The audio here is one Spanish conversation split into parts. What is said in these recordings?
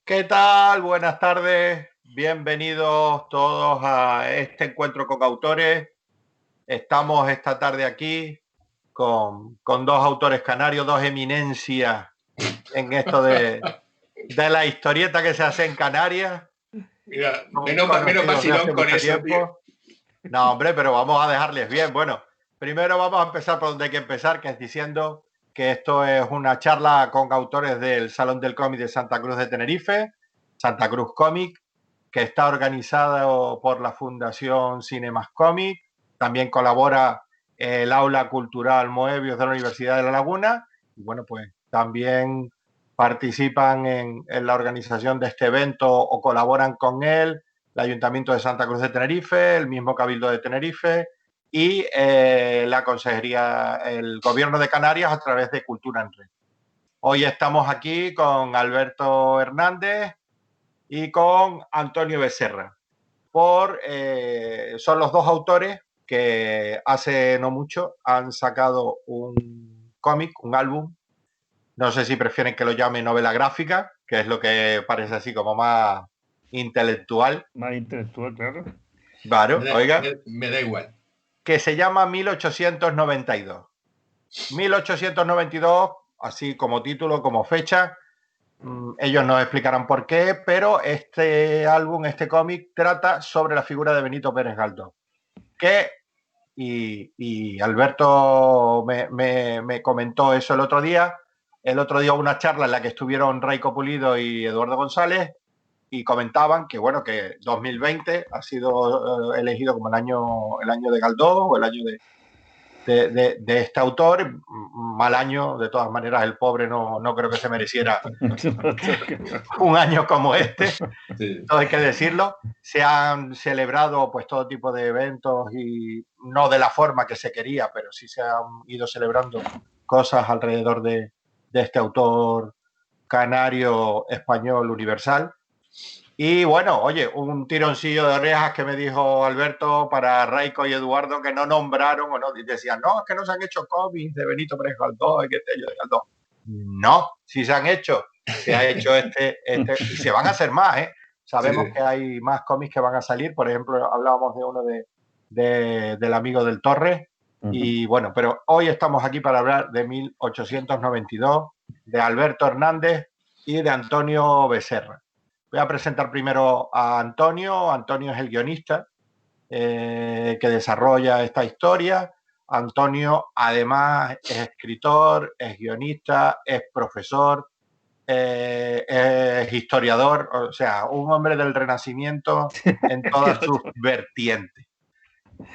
¿Qué tal? Buenas tardes. Bienvenidos todos a este encuentro con autores. Estamos esta tarde aquí con dos autores canarios, dos eminencias en esto de la historieta que se hace en Canarias. Mira, Son menos conocidos de vacilón hace con mucho eso, tío. tiempo. No, hombre, pero vamos a dejarles bien. Bueno, primero vamos a empezar por donde hay que empezar, que es diciendo que esto es una charla con autores del Salón del Cómic de Santa Cruz de Tenerife, Santa Cruz Cómic, que está organizado por la Fundación Cinemas Cómic. También colabora el Aula Cultural Moebius de la Universidad de La Laguna. Y bueno, pues también participan en la organización de este evento o colaboran con él el Ayuntamiento de Santa Cruz de Tenerife, el mismo Cabildo de Tenerife y la Consejería, el Gobierno de Canarias a través de Cultura en Red. Hoy estamos aquí con Alberto Hernández y con Antonio Becerra. Son los dos autores que hace no mucho han sacado un cómic, un álbum. No sé si prefieren que lo llame novela gráfica, que es lo que parece así como más intelectual. Más intelectual, claro. Claro, oiga, Me da igual. que se llama 1892. 1892, así como título, como fecha, ellos nos explicarán por qué, pero este álbum, este cómic, trata sobre la figura de Benito Pérez Galdós, que, y Alberto me comentó eso el otro día una charla en la que estuvieron Raico Pulido y Eduardo González, y comentaban que bueno, que 2020 ha sido elegido como el año de Galdós o el año de este autor. Mal año, de todas maneras, el pobre no creo que se mereciera un año como este, Sí. todo hay que decirlo. Se han celebrado pues todo tipo de eventos y no de la forma que se quería, pero sí se han ido celebrando cosas alrededor de este autor canario español universal. Y bueno, oye, un tironcillo de orejas que me dijo Alberto para Raico y Eduardo, que no nombraron o no, y decían, no, es que no se han hecho cómics de Benito Pérez Galdós y que yo de Galdós. No, sí se han hecho, se ha hecho y se van a hacer más, ¿eh? Sabemos Sí. que hay más cómics que van a salir, por ejemplo, hablábamos de uno del amigo del Torres, y bueno, pero hoy estamos aquí para hablar de 1892, de Alberto Hernández y de Antonio Becerra. Voy a presentar primero a Antonio. Antonio es el guionista que desarrolla esta historia. Antonio, además, es escritor, es guionista, es profesor, es historiador, o sea, un hombre del Renacimiento en todas sus vertientes.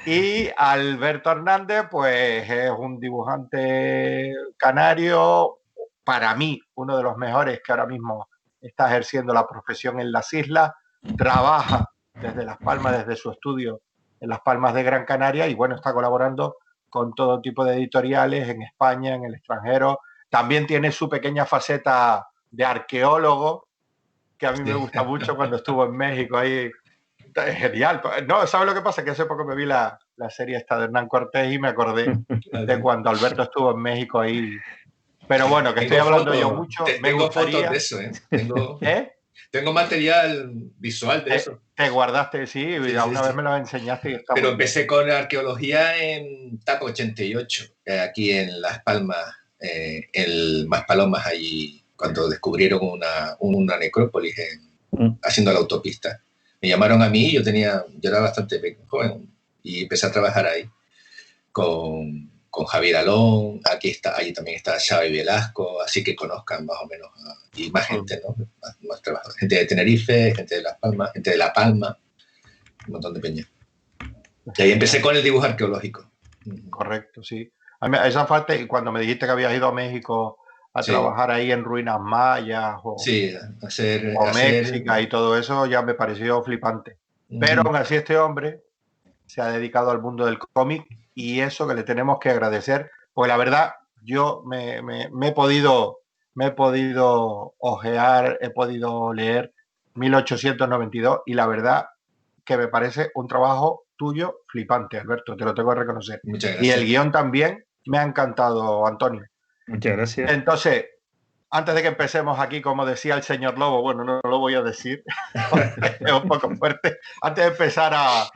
Y Alberto Hernández, pues es un dibujante canario, para mí, uno de los mejores que ahora mismo está ejerciendo la profesión en las islas, trabaja desde Las Palmas, desde su estudio en Las Palmas de Gran Canaria, y bueno, está colaborando con todo tipo de editoriales en España, en el extranjero. También tiene su pequeña faceta de arqueólogo, que a mí me gusta mucho cuando estuvo en México ahí. Es genial. No, ¿sabes lo que pasa? Que hace poco me vi la serie esta de Hernán Cortés y me acordé de cuando Alberto estuvo en México ahí. Pero bueno, que estoy Tengo hablando yo fotos, mucho, me tengo fotos de gustaría... eso, ¿eh? Tengo material visual de eso. Te guardaste, sí, Sí, ya sí, una vez me sí. lo enseñaste y está Pero muy bien. empecé con arqueología en TAP 88, aquí en Las Palmas, el Maspalomas, allí, cuando descubrieron una necrópolis haciendo la autopista. Me llamaron a mí, yo era bastante joven y empecé a trabajar ahí con Javier Alón, allí también está Xavi Velasco, así que conozcan más o menos, y más gente, ¿no? Más trabajadores. Gente de Tenerife, gente de Las Palmas, gente de La Palma, un montón de peña. Y ahí empecé con el dibujo arqueológico. Correcto, sí. A mí, esa parte, cuando me dijiste que habías ido a México a Sí, trabajar ahí en ruinas mayas sí, o México y todo eso, ya me pareció flipante. Pero aún así este hombre se ha dedicado al mundo del cómic y eso que le tenemos que agradecer, porque la verdad yo me he podido ojear, he podido leer 1892 y la verdad que me parece un trabajo tuyo flipante, Alberto, te lo tengo que reconocer. muchas Y el gracias. guión también me ha encantado, Antonio. Muchas gracias. Entonces, antes de que empecemos aquí, como decía el señor Lobo, bueno, no lo voy a decir, es un poco fuerte. Antes de empezar a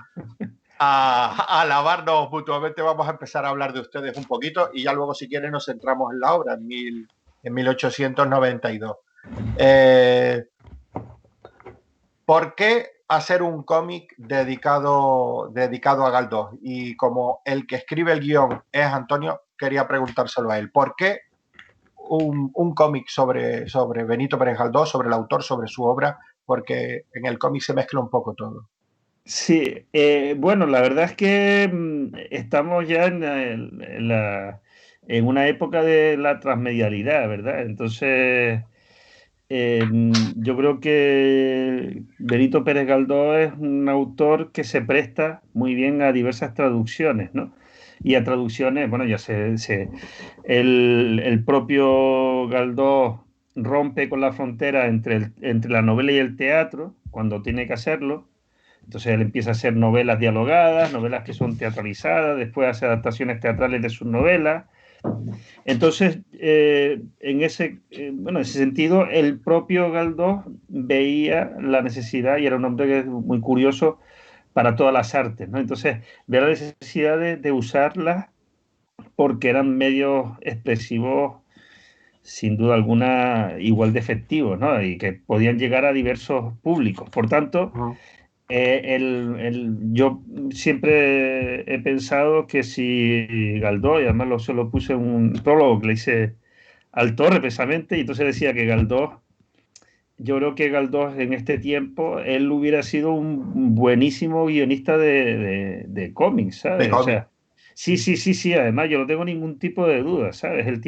alabarnos mutuamente, vamos a empezar a hablar de ustedes un poquito y ya luego, si quieren, nos centramos en la obra, en 1892. ¿Por qué hacer un cómic dedicado a Galdós? Y como el que escribe el guión es Antonio, quería preguntárselo a él. ¿Por qué un cómic sobre Benito Pérez Galdós, sobre el autor, sobre su obra? Porque en el cómic se mezcla un poco todo. Sí, bueno, la verdad es que estamos ya en una época de la transmedialidad, ¿verdad? Entonces, yo creo que Benito Pérez Galdós es un autor que se presta muy bien a diversas traducciones, ¿no? Y a traducciones, bueno, ya el propio Galdós rompe con la frontera entre la novela y el teatro cuando tiene que hacerlo. Entonces él empieza a hacer novelas dialogadas, novelas que son teatralizadas, después hace adaptaciones teatrales de sus novelas. Entonces, en ese sentido, el propio Galdós veía la necesidad, y era un hombre que es muy curioso para todas las artes, ¿no? Entonces, ve la necesidad de usarlas porque eran medios expresivos, sin duda alguna, igual de efectivos, ¿no? Y que podían llegar a diversos públicos. Por tanto, yo siempre he pensado que si Galdós, y además se lo puse en un prólogo que le hice al Torre precisamente, y entonces decía que Galdós, yo creo que Galdós en este tiempo, él hubiera sido un buenísimo guionista de cómics, ¿sabes? De o sea, sí, además yo no tengo ningún tipo de duda, ¿sabes? Él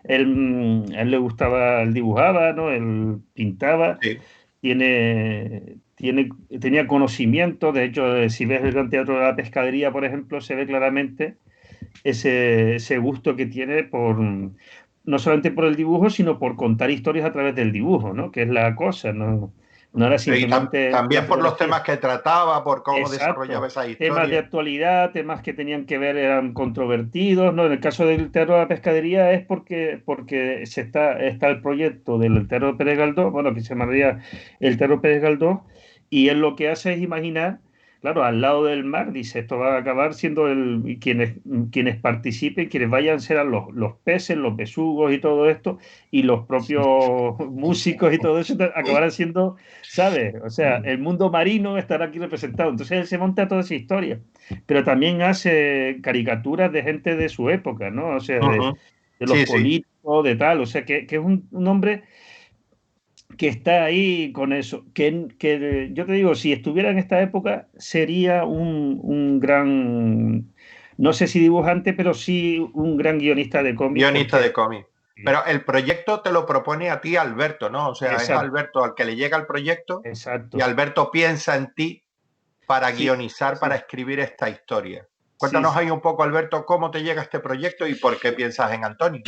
le gustaba, él dibujaba, ¿no? Él pintaba, sí. Tenía conocimiento. De hecho, si ves el Gran Teatro de la Pescadería, por ejemplo, se ve claramente ese gusto que tiene no solamente por el dibujo, sino por contar historias a través del dibujo, ¿no? Que es la cosa, no era simplemente... También por los temas que trataba, por cómo Exacto. desarrollaba esa historia. Temas de actualidad, temas que tenían que ver, eran controvertidos, ¿no? En el caso del Teatro de la Pescadería es porque está el proyecto del Teatro Pérez Galdós, bueno, que se llamaría el Teatro Pérez Galdós, y él lo que hace es imaginar, claro, al lado del mar, dice, esto va a acabar siendo quienes participen, quienes vayan serán los peces, los besugos y todo esto, y los propios músicos y todo eso acabarán siendo, ¿sabes? O sea, el mundo marino estará aquí representado. Entonces él se monta toda esa historia, pero también hace caricaturas de gente de su época, ¿no? O sea, de los políticos, de tal, o sea, que es un hombre que está ahí con eso, que yo te digo, si estuviera en esta época sería un gran, no sé si dibujante, pero sí un gran guionista de cómics. Guionista de cómics. Pero el proyecto te lo propone a ti Alberto, ¿no? O sea, Exacto. Es Alberto al que le llega el proyecto. Exacto. Y Alberto piensa en ti para guionizar, para escribir esta historia. Cuéntanos ahí un poco, Alberto, cómo te llega este proyecto y por qué piensas en Antonio.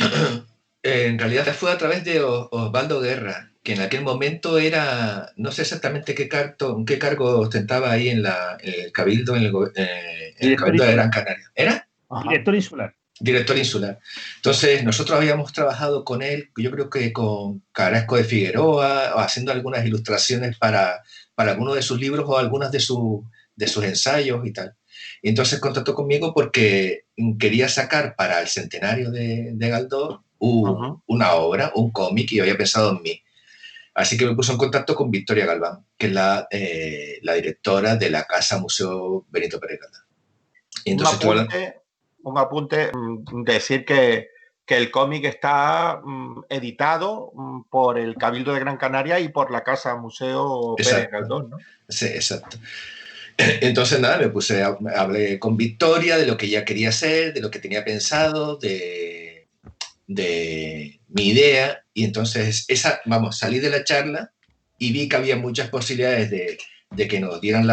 En realidad fue a través de Osvaldo Guerra, que en aquel momento era, no sé exactamente qué cargo ostentaba ahí en el Cabildo, en el Cabildo de Gran Canaria. ¿Era? Director insular. Director insular. Entonces, nosotros habíamos trabajado con él, yo creo que con Carrasco de Figueroa, haciendo algunas ilustraciones para algunos de sus libros o algunas de sus ensayos y tal. Y entonces contactó conmigo porque quería sacar para el centenario de Galdós una obra, un cómic, y había pensado en mí. Así que me puso en contacto con Victoria Galván, que es la directora de la Casa Museo Benito Pérez Galdós. Y entonces un apunte, decir que el cómic está editado por el Cabildo de Gran Canaria y por la Casa Museo Pérez Galdós, ¿no? Sí, exacto. Entonces, nada, hablé con Victoria de lo que ella quería hacer, de lo que tenía pensado, de mi idea, y entonces salí de la charla y vi que había muchas posibilidades de que nos dieran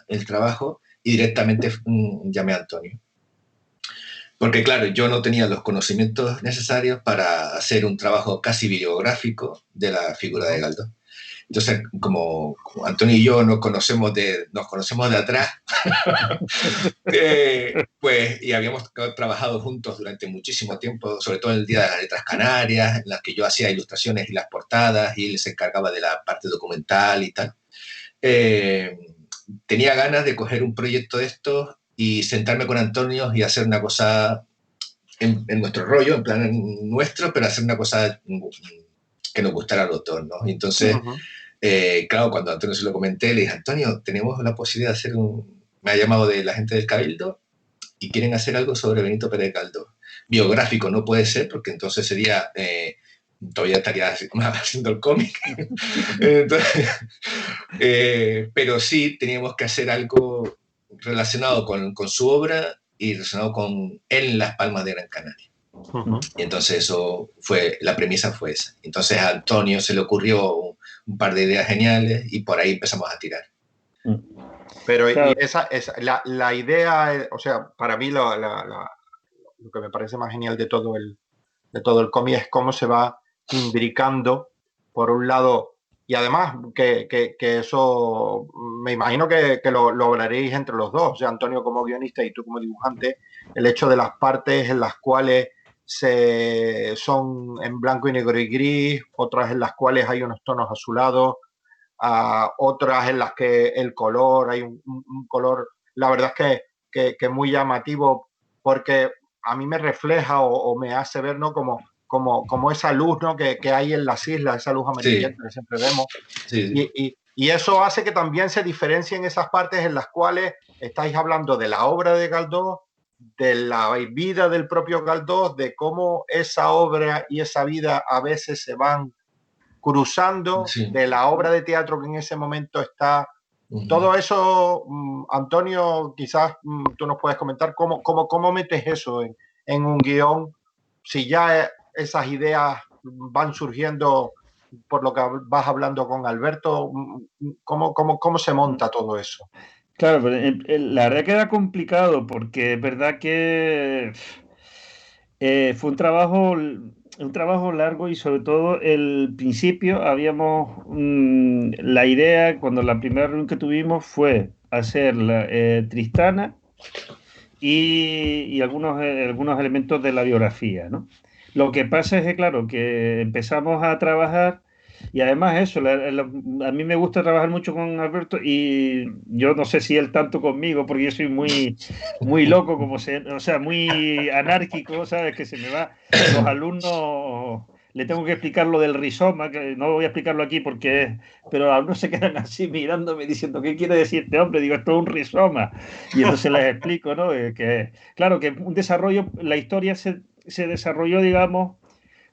el trabajo, y directamente llamé a Antonio. Porque claro, yo no tenía los conocimientos necesarios para hacer un trabajo casi biográfico de la figura de Galdós. Entonces, como Antonio y yo nos conocemos de atrás, pues, y habíamos trabajado juntos durante muchísimo tiempo, sobre todo en el Día de las Letras Canarias, en las que yo hacía ilustraciones y las portadas, y él se encargaba de la parte documental y tal. Tenía ganas de coger un proyecto de estos y sentarme con Antonio y hacer una cosa en nuestro rollo, en plan nuestro, pero hacer una cosa que nos gustara a los dos, ¿no? Y entonces, claro, cuando a Antonio se lo comenté, le dije, Antonio, tenemos la posibilidad de hacer me ha llamado de la gente del Cabildo y quieren hacer algo sobre Benito Pérez Galdós. Biográfico no puede ser, porque entonces sería... todavía estaría haciendo el cómic. Entonces, pero sí teníamos que hacer algo relacionado con su obra y relacionado con él en Las Palmas de Gran Canaria. Y entonces la premisa fue esa. Entonces a Antonio se le ocurrió un par de ideas geniales y por ahí empezamos a tirar. Pero claro, la idea, o sea, para mí lo que me parece más genial de todo el cómic es cómo se va imbricando, por un lado, y además que eso me imagino que lo hablaréis entre los dos, o sea, Antonio como guionista y tú como dibujante, el hecho de las partes en las cuales son en blanco y negro y gris, otras en las cuales hay unos tonos azulados, otras en las que el color, hay un color, la verdad es que muy llamativo, porque a mí me refleja o me hace ver, ¿no? Como esa luz, ¿no? que hay en las islas, esa luz amarillenta que siempre vemos. Y eso hace que también se diferencien esas partes en las cuales estáis hablando de la obra de Galdós, de la vida del propio Galdós, de cómo esa obra y esa vida a veces se van cruzando, de la obra de teatro que en ese momento está. Todo eso, Antonio, quizás tú nos puedes comentar cómo metes eso en un guión, si ya esas ideas van surgiendo por lo que vas hablando con Alberto, ¿cómo se monta todo eso? Claro, pero la verdad que era complicado porque es verdad que fue un trabajo largo y sobre todo el principio habíamos la idea, cuando la primera reunión que tuvimos fue hacer Tristana y algunos elementos de la biografía, ¿no? Lo que pasa es que, claro, que empezamos a trabajar y además eso, a mí me gusta trabajar mucho con Alberto y yo no sé si él tanto conmigo, porque yo soy muy loco, o sea, muy anárquico, ¿sabes? Que se me va, los alumnos, le tengo que explicar lo del rizoma, que no voy a explicarlo aquí pero los alumnos se quedan así mirándome diciendo, ¿qué quiere decir este hombre? Digo, esto es un rizoma. Y entonces les explico, ¿no? Claro, que un desarrollo, la historia se desarrolló, digamos,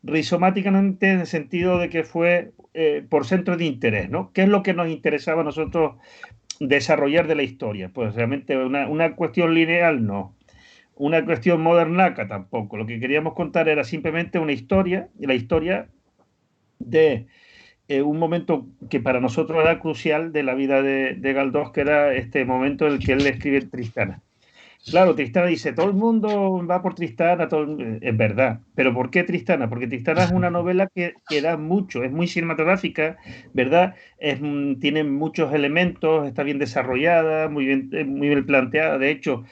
rizomáticamente en el sentido de que fue por centro de interés, ¿no? ¿Qué es lo que nos interesaba a nosotros desarrollar de la historia? Pues realmente una cuestión lineal, no. Una cuestión modernaca tampoco. Lo que queríamos contar era simplemente una historia, y la historia de un momento que para nosotros era crucial de la vida de Galdós, que era este momento en el que él escribe Tristana. Claro, Tristana dice, todo el mundo va por Tristana, es verdad. ¿Pero por qué Tristana? Porque Tristana es una novela que da mucho, es muy cinematográfica, ¿verdad? Tiene muchos elementos, está bien desarrollada, muy bien planteada. De hecho,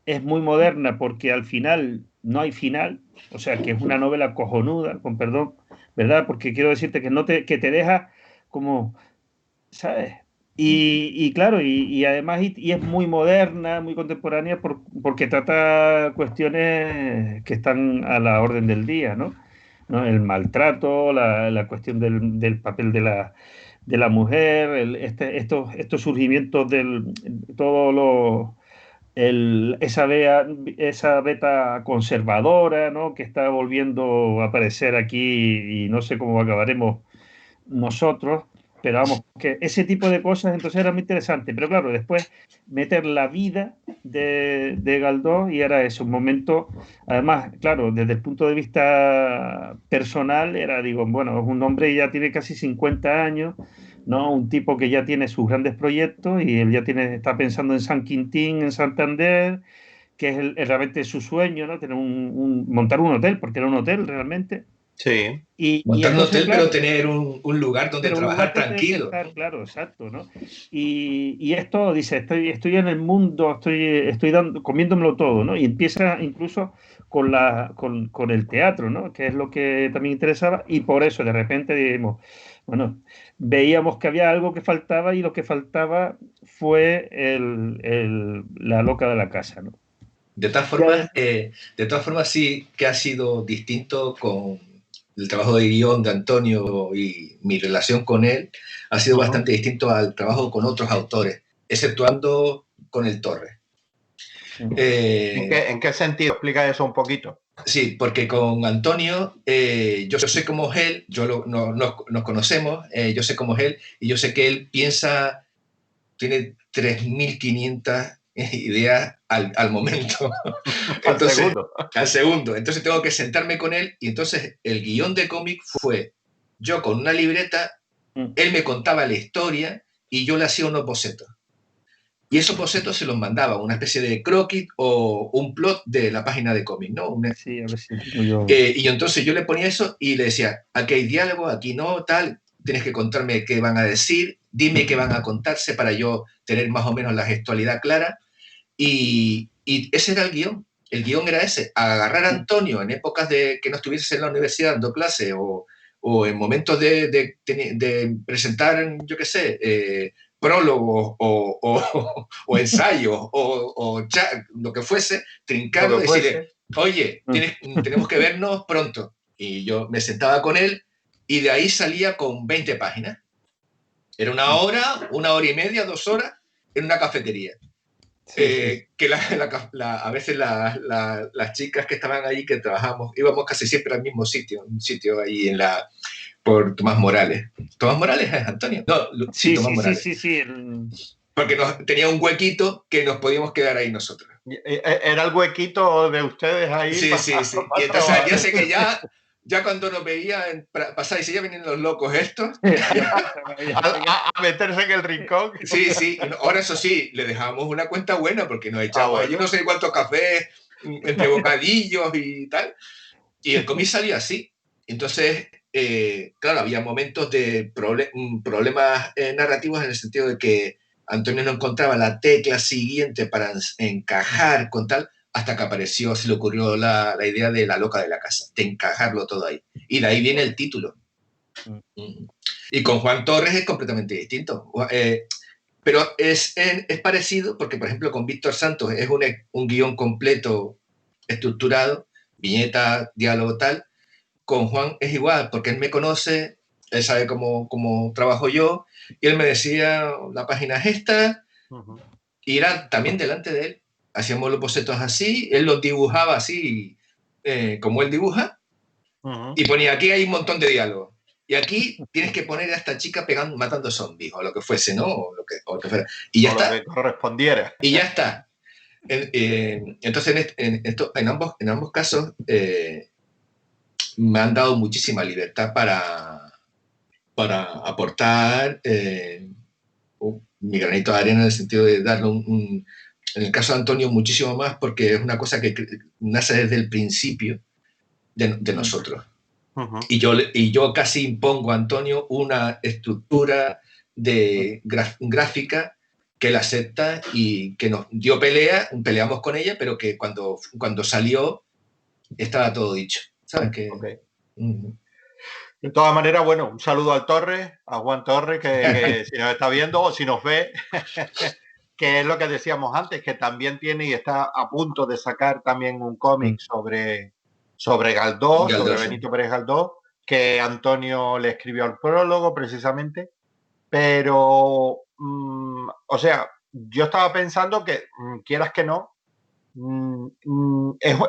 es muy moderna porque al final no hay final, o sea, que es una novela cojonuda, con perdón, ¿verdad? Porque quiero decirte que te deja como, ¿sabes? Y claro, y además y es muy moderna, muy contemporánea porque trata cuestiones que están a la orden del día, ¿no? El maltrato, la cuestión del papel de la mujer, estos surgimientos esa beta conservadora, ¿no? Que está volviendo a aparecer aquí y no sé cómo acabaremos nosotros. Pero vamos, que ese tipo de cosas entonces era muy interesante. Pero claro, después meter la vida de Galdós y era eso, un momento, además, claro, desde el punto de vista personal, digo, bueno, es un hombre que ya tiene casi 50 años, ¿no? Un tipo que ya tiene sus grandes proyectos y él ya está pensando en San Quintín, en Santander, que es realmente su sueño, ¿no? Tener montar un hotel, porque era un hotel realmente. Sí. Montar un hotel, claro, pero tener un lugar donde trabajar tranquilo. Estar, claro, exacto, ¿no? Y esto dice, estoy en el mundo, estoy comiéndomelo todo, ¿no? Y empieza incluso con el teatro, ¿no? Que es lo que también interesaba, y por eso de repente dijimos, bueno, veíamos que había algo que faltaba, y lo que faltaba fue la loca de la casa, ¿no? De todas formas sí que ha sido distinto con el trabajo de guión de Antonio, y mi relación con él ha sido bastante distinto al trabajo con otros autores, exceptuando con el Torre. ¿En qué sentido? Explica eso un poquito. Sí, porque con Antonio yo sé cómo es él, nos conocemos, yo sé cómo es él, y yo sé que él tiene 3.500 ideas al momento. Entonces, al segundo. Entonces tengo que sentarme con él, y entonces el guión de cómic fue yo con una libreta, él me contaba la historia y yo le hacía unos bocetos. Y esos bocetos se los mandaba, una especie de croquis o un plot de la página de cómic, ¿no? Sí, a ver si yo... Y entonces yo le ponía eso y le decía, aquí hay diálogo, aquí no, tal, tienes que contarme qué van a decir, dime qué van a contarse para yo tener más o menos la gestualidad clara. Y ese era el guión. El guión era ese, agarrar a Antonio en épocas de que no estuviese en la universidad dando clase, o en momentos de presentar, yo qué sé, prólogos o ensayos o lo que fuese, trincarlo y decirle, oye, tenemos que vernos pronto. Y yo me sentaba con él y de ahí salía con 20 páginas. Era una hora y media, 2 horas en una cafetería. Que a veces las chicas que estaban ahí, que trabajamos, íbamos casi siempre al mismo sitio, un sitio ahí por Tomás Morales. ¿Tomás Morales es Antonio? No, sí, Tomás Morales. Sí. Porque tenía un huequito que nos podíamos quedar ahí nosotros. ¿Era el huequito de ustedes ahí? Sí. Y entonces ya sé que ya cuando nos veían pasar, y si ya vienen los locos estos, a meterse en el rincón. Sí. Ahora eso sí, le dejamos una cuenta buena, porque nos echamos allí no sé cuántos cafés entre bocadillos y tal. Y el cómic salía así. Entonces, claro, había momentos de problemas narrativos, en el sentido de que Antonio no encontraba la tecla siguiente para encajar con tal, hasta que se le ocurrió la idea de la loca de la casa, de encajarlo todo ahí. Y de ahí viene el título. Y con Juan Torres es completamente distinto. Pero es parecido, porque, por ejemplo, con Víctor Santos es un guión completo, estructurado, viñeta, diálogo, tal. Con Juan es igual, porque él me conoce, él sabe cómo trabajo yo, y él me decía, la página es esta, y era también delante de él. Hacíamos los bocetos así, él los dibujaba así, como él dibuja, y ponía, aquí hay un montón de diálogo. Y aquí tienes que poner a esta chica matando zombies, o lo que fuese, ¿no? O lo que fuera. Y ya está. Lo que correspondiera. Y ya está. Entonces, en ambos casos, me han dado muchísima libertad para aportar mi granito de arena, en el sentido de darle en el caso de Antonio, muchísimo más, porque es una cosa que nace desde el principio de nosotros. Y yo casi impongo a Antonio una estructura gráfica que él acepta y que nos dio peleamos con ella, pero que cuando salió estaba todo dicho. ¿Sabes qué? Okay. De todas maneras, bueno, un saludo al Torre, a Juan Torre, que si nos está viendo o si nos ve, que es lo que decíamos antes, que también tiene y está a punto de sacar también un cómic sobre Galdós, sobre Benito Pérez Galdós, que Antonio le escribió al prólogo precisamente, pero, o sea, yo estaba pensando que, quieras que no, es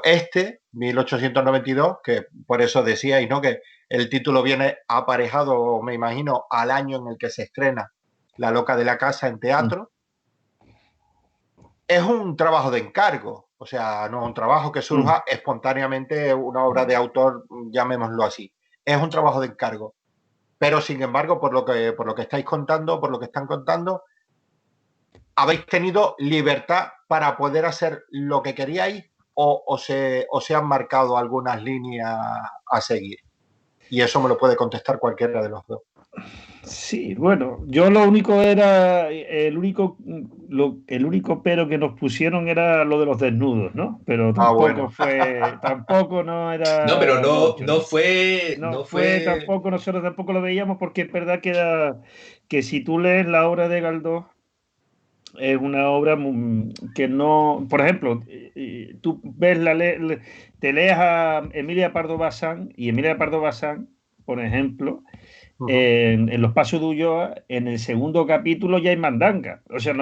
1892, que por eso decíais, ¿no?, que el título viene aparejado, me imagino, al año en el que se estrena La loca de la casa en teatro. Es un trabajo de encargo, o sea, no es un trabajo que surja espontáneamente, una obra de autor, llamémoslo así. Es un trabajo de encargo. Pero, sin embargo, por lo que estáis contando, por lo que están contando, habéis tenido libertad para poder hacer lo que queríais, o se han marcado algunas líneas a seguir. Y eso me lo puede contestar cualquiera de los dos. Sí, bueno, yo lo único era, el único pero que nos pusieron era lo de los desnudos, ¿no? Pero tampoco tampoco no era. No, pero mucho, no fue, no fue tampoco, nosotros tampoco lo veíamos porque es verdad que si tú lees la obra de Galdós, es una obra que no, por ejemplo, tú ves te lees a Emilia Pardo Bazán, y Emilia Pardo Bazán, por ejemplo, en Los Pasos de Ulloa, en el segundo capítulo ya hay mandanga. O sea,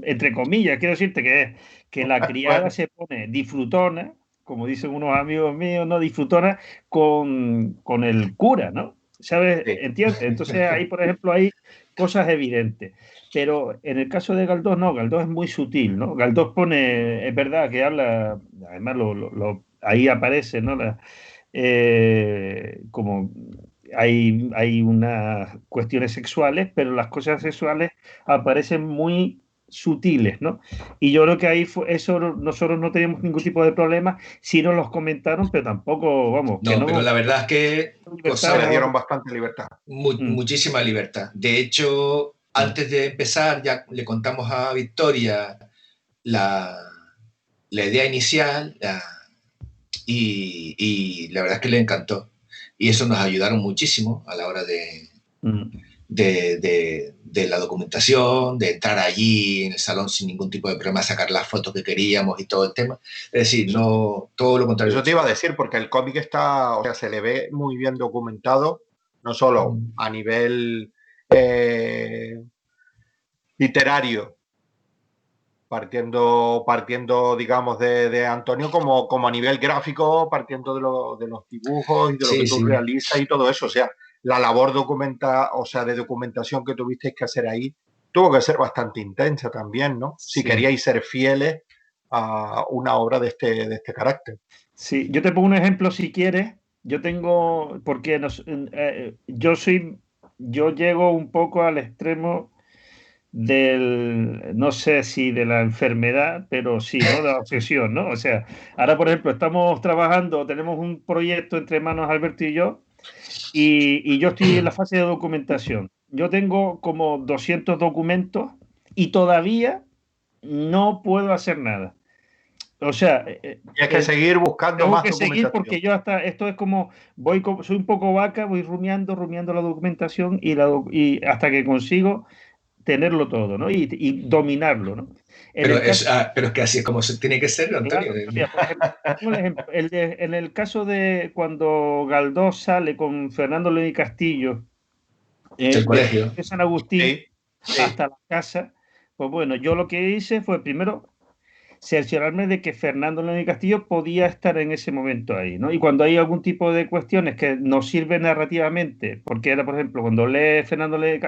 entre comillas, quiero decirte que la criada se pone disfrutona, como dicen unos amigos míos, ¿no? Disfrutona con el cura, ¿no? ¿Sabes? Sí. ¿Entiendes? Entonces ahí, por ejemplo, hay cosas evidentes. Pero en el caso de Galdós, no, Galdós es muy sutil, ¿no? Galdós pone, es verdad que habla, además ahí aparece, ¿no? Como hay unas cuestiones sexuales, pero las cosas sexuales aparecen muy sutiles, ¿no? Y yo creo que ahí eso nosotros no teníamos ningún tipo de problema, sí nos los comentaron, pero tampoco, vamos. No, pero la verdad es que le dieron bastante libertad. Muchísima libertad. De hecho, antes de empezar, ya le contamos a Victoria la idea inicial y la verdad es que le encantó. Y eso nos ayudaron muchísimo a la hora de la documentación, de entrar allí en el salón sin ningún tipo de problema, sacar las fotos que queríamos y todo el tema. Es decir, no, todo lo contrario. Eso te iba a decir, porque el cómic está, o sea, se le ve muy bien documentado, no solo a nivel literario, partiendo digamos, de Antonio, como a nivel gráfico, partiendo de los dibujos y de lo que tú realizas y todo eso. O sea, la labor de documentación que tuvisteis que hacer ahí tuvo que ser bastante intensa también, ¿no? Si queríais ser fieles a una obra de este carácter. Sí, yo te pongo un ejemplo si quieres. Yo tengo, porque yo llego un poco al extremo no sé si de la enfermedad, pero sí, ¿no? De la obsesión, ¿no? O sea, ahora, por ejemplo, estamos trabajando, tenemos un proyecto entre manos, Alberto y yo, y yo estoy en la fase de documentación. Yo tengo como 200 documentos y todavía no puedo hacer nada. O sea, y hay que seguir buscando tengo más que documentación. seguir porque yo esto es como, soy un poco vaca, voy rumiando la documentación y hasta que consigo tenerlo todo, ¿no? Y dominarlo, ¿no? Pero es que así es como se tiene que ser, Antonio. Claro, por ejemplo, en el caso de cuando Galdós sale con Fernando León y Castillo del colegio de San Agustín hasta la casa, pues bueno, yo lo que hice fue primero cerciorarme de que Fernando León y Castillo podía estar en ese momento ahí, ¿no? Y cuando hay algún tipo de cuestiones que nos sirven narrativamente, porque era, por ejemplo, cuando lee Fernando León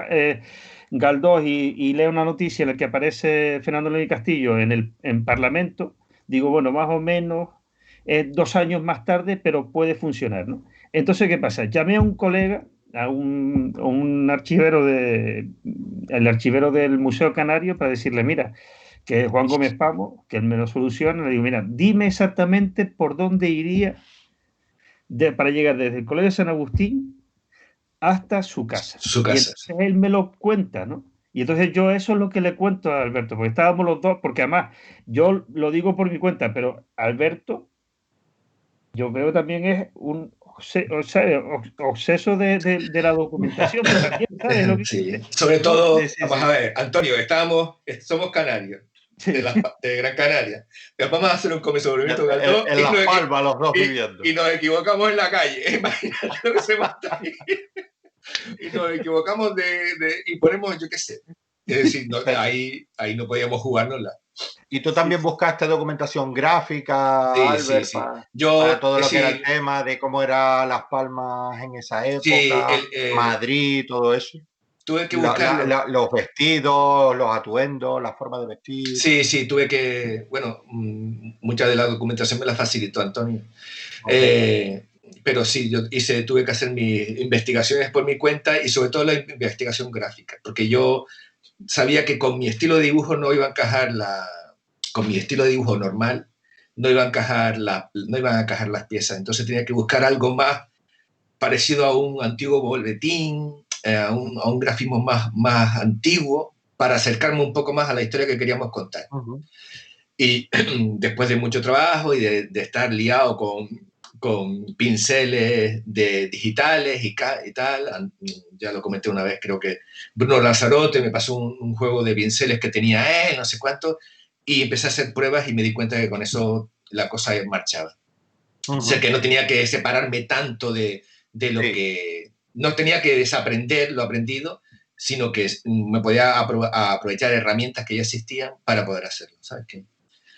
Galdós y lee una noticia en la que aparece Fernando León y Castillo en Parlamento, digo, bueno, más o menos 2 años más tarde, pero puede funcionar, ¿no? Entonces, ¿qué pasa? Llamé a un colega, a un archivero el archivero del Museo Canario, para decirle, mira, que Juan Gómez Pamo, que él me lo soluciona, le digo, mira, dime exactamente por dónde iría para llegar desde el Colegio de San Agustín hasta su casa. Y entonces él me lo cuenta, ¿no? Y entonces yo eso es lo que le cuento a Alberto, porque estábamos los dos, porque además yo lo digo por mi cuenta, pero Alberto, yo veo también es un obseso de la documentación, pero también sabe lo que sí. Sobre todo, vamos a ver, Antonio, somos canarios. De Gran Canaria. Pero vamos a hacer un come sobre Galdós en Las Palmas, los dos viviendo. Y nos equivocamos en la calle. Imagínate lo que se mata ahí. Y nos equivocamos y ponemos, yo qué sé. Es decir, ahí no podíamos jugárnosla. Y tú también buscaste documentación gráfica, Albert, sí. Para todo lo que era el tema de cómo eran Las Palmas en esa época, Madrid, todo eso. Tuve que buscar los vestidos, los atuendos, la forma de vestir. Sí, tuve que, bueno, mucha de la documentación me la facilitó Antonio. Okay. Pero sí, tuve que hacer mis investigaciones por mi cuenta y sobre todo la investigación gráfica, porque yo sabía que con mi estilo de dibujo no iba a encajar con mi estilo de dibujo normal, no iban a encajar las piezas, entonces tenía que buscar algo más parecido a un antiguo boletín, a un grafismo más antiguo, para acercarme un poco más a la historia que queríamos contar. Y después de mucho trabajo y de estar liado con pinceles digitales y tal, ya lo comenté una vez, creo que Bruno Lanzarote me pasó un juego de pinceles que tenía él, no sé cuánto, y empecé a hacer pruebas y me di cuenta que con eso la cosa marchaba. O sea, que no tenía que separarme tanto de lo que... No tenía que desaprender lo aprendido, sino que me podía aprovechar herramientas que ya existían para poder hacerlo, ¿sabes qué?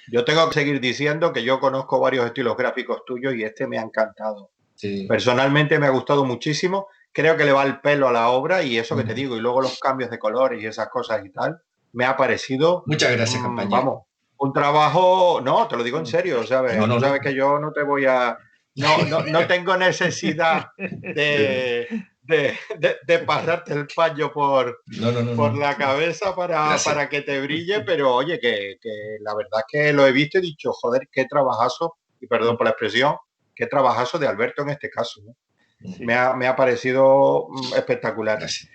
Yo tengo que seguir diciendo que yo conozco varios estilos gráficos tuyos y este me ha encantado. Sí. Personalmente me ha gustado muchísimo. Creo que le va el pelo a la obra y eso que te digo, y luego los cambios de colores y esas cosas y tal, me ha parecido... Muchas gracias, compañero. Vamos, un trabajo... No, te lo digo en serio, ¿sabes? No, tú sabes que yo no te voy a... No tengo necesidad de pasarte el paño por la cabeza para que te brille, pero oye, que la verdad es que lo he visto y he dicho, joder, qué trabajazo, y perdón por la expresión, qué trabajazo de Alberto en este caso, ¿no? Sí. Me ha parecido espectacular. Gracias.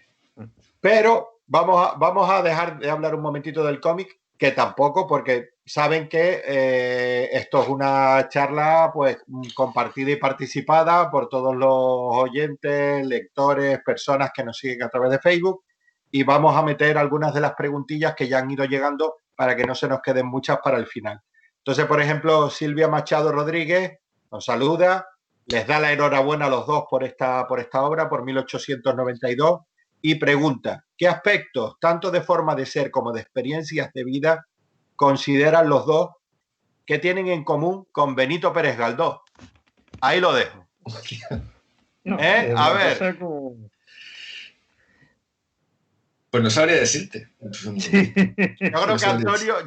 Pero vamos a dejar de hablar un momentito del cómic, que tampoco, porque saben que esto es una charla pues compartida y participada por todos los oyentes, lectores, personas que nos siguen a través de Facebook, y vamos a meter algunas de las preguntillas que ya han ido llegando para que no se nos queden muchas para el final. Entonces, por ejemplo, Silvia Machado Rodríguez nos saluda, les da la enhorabuena a los dos por esta obra, por 1892, y pregunta, ¿qué aspectos, tanto de forma de ser como de experiencias de vida, consideran los dos que tienen en común con Benito Pérez Galdós? Ahí lo dejo. No, a ver. Pues no sabría decirte. Sí.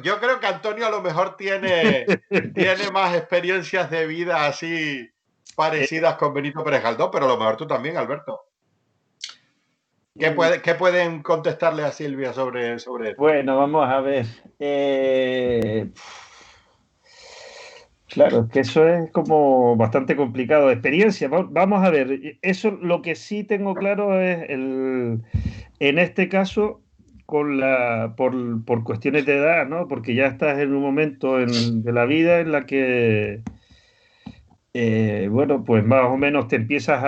Yo creo que Antonio a lo mejor tiene más experiencias de vida así parecidas con Benito Pérez Galdós, pero a lo mejor tú también, Alberto. ¿Qué pueden contestarle a Silvia sobre esto? Bueno, vamos a ver. Claro, es que eso es como bastante complicado. Experiencia, vamos a ver. Eso lo que sí tengo claro es en este caso por cuestiones de edad, ¿no? Porque ya estás en un momento de la vida en la que bueno, pues más o menos te empiezas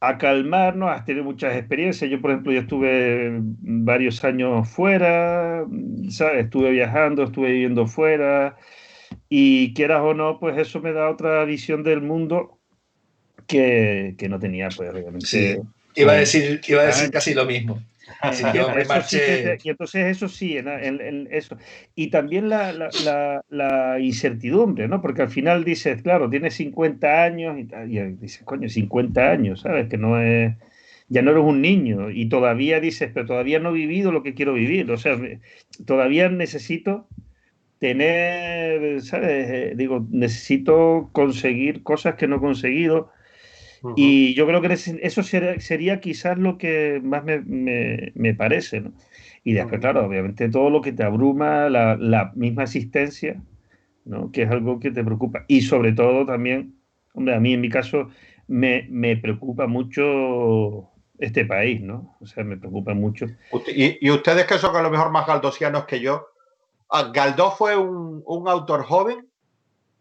a calmar, ¿no? Has tenido muchas experiencias. Yo, por ejemplo, yo estuve varios años fuera, ¿sabes? Estuve viajando, estuve viviendo fuera, y quieras o no, pues eso me da otra visión del mundo que no tenía, pues realmente. Sí. Iba a decir casi lo mismo. Sí, yo me marché. Y entonces eso sí, en eso. Y también la incertidumbre, ¿no? Porque al final dices, claro, tienes 50 años y dices, coño, 50 años, ¿sabes? Que no es, ya no eres un niño y todavía dices, pero todavía no he vivido lo que quiero vivir. O sea, todavía necesito tener, ¿sabes? Digo, necesito conseguir cosas que no he conseguido. Y yo creo que eso sería quizás lo que más me parece, ¿no? Y después, claro, obviamente todo lo que te abruma, la misma existencia, ¿no? Que es algo que te preocupa. Y sobre todo también, hombre, a mí en mi caso me preocupa mucho este país, ¿no? O sea, me preocupa mucho. Y ustedes que son a lo mejor más galdosianos que yo, ¿Galdós fue un autor joven?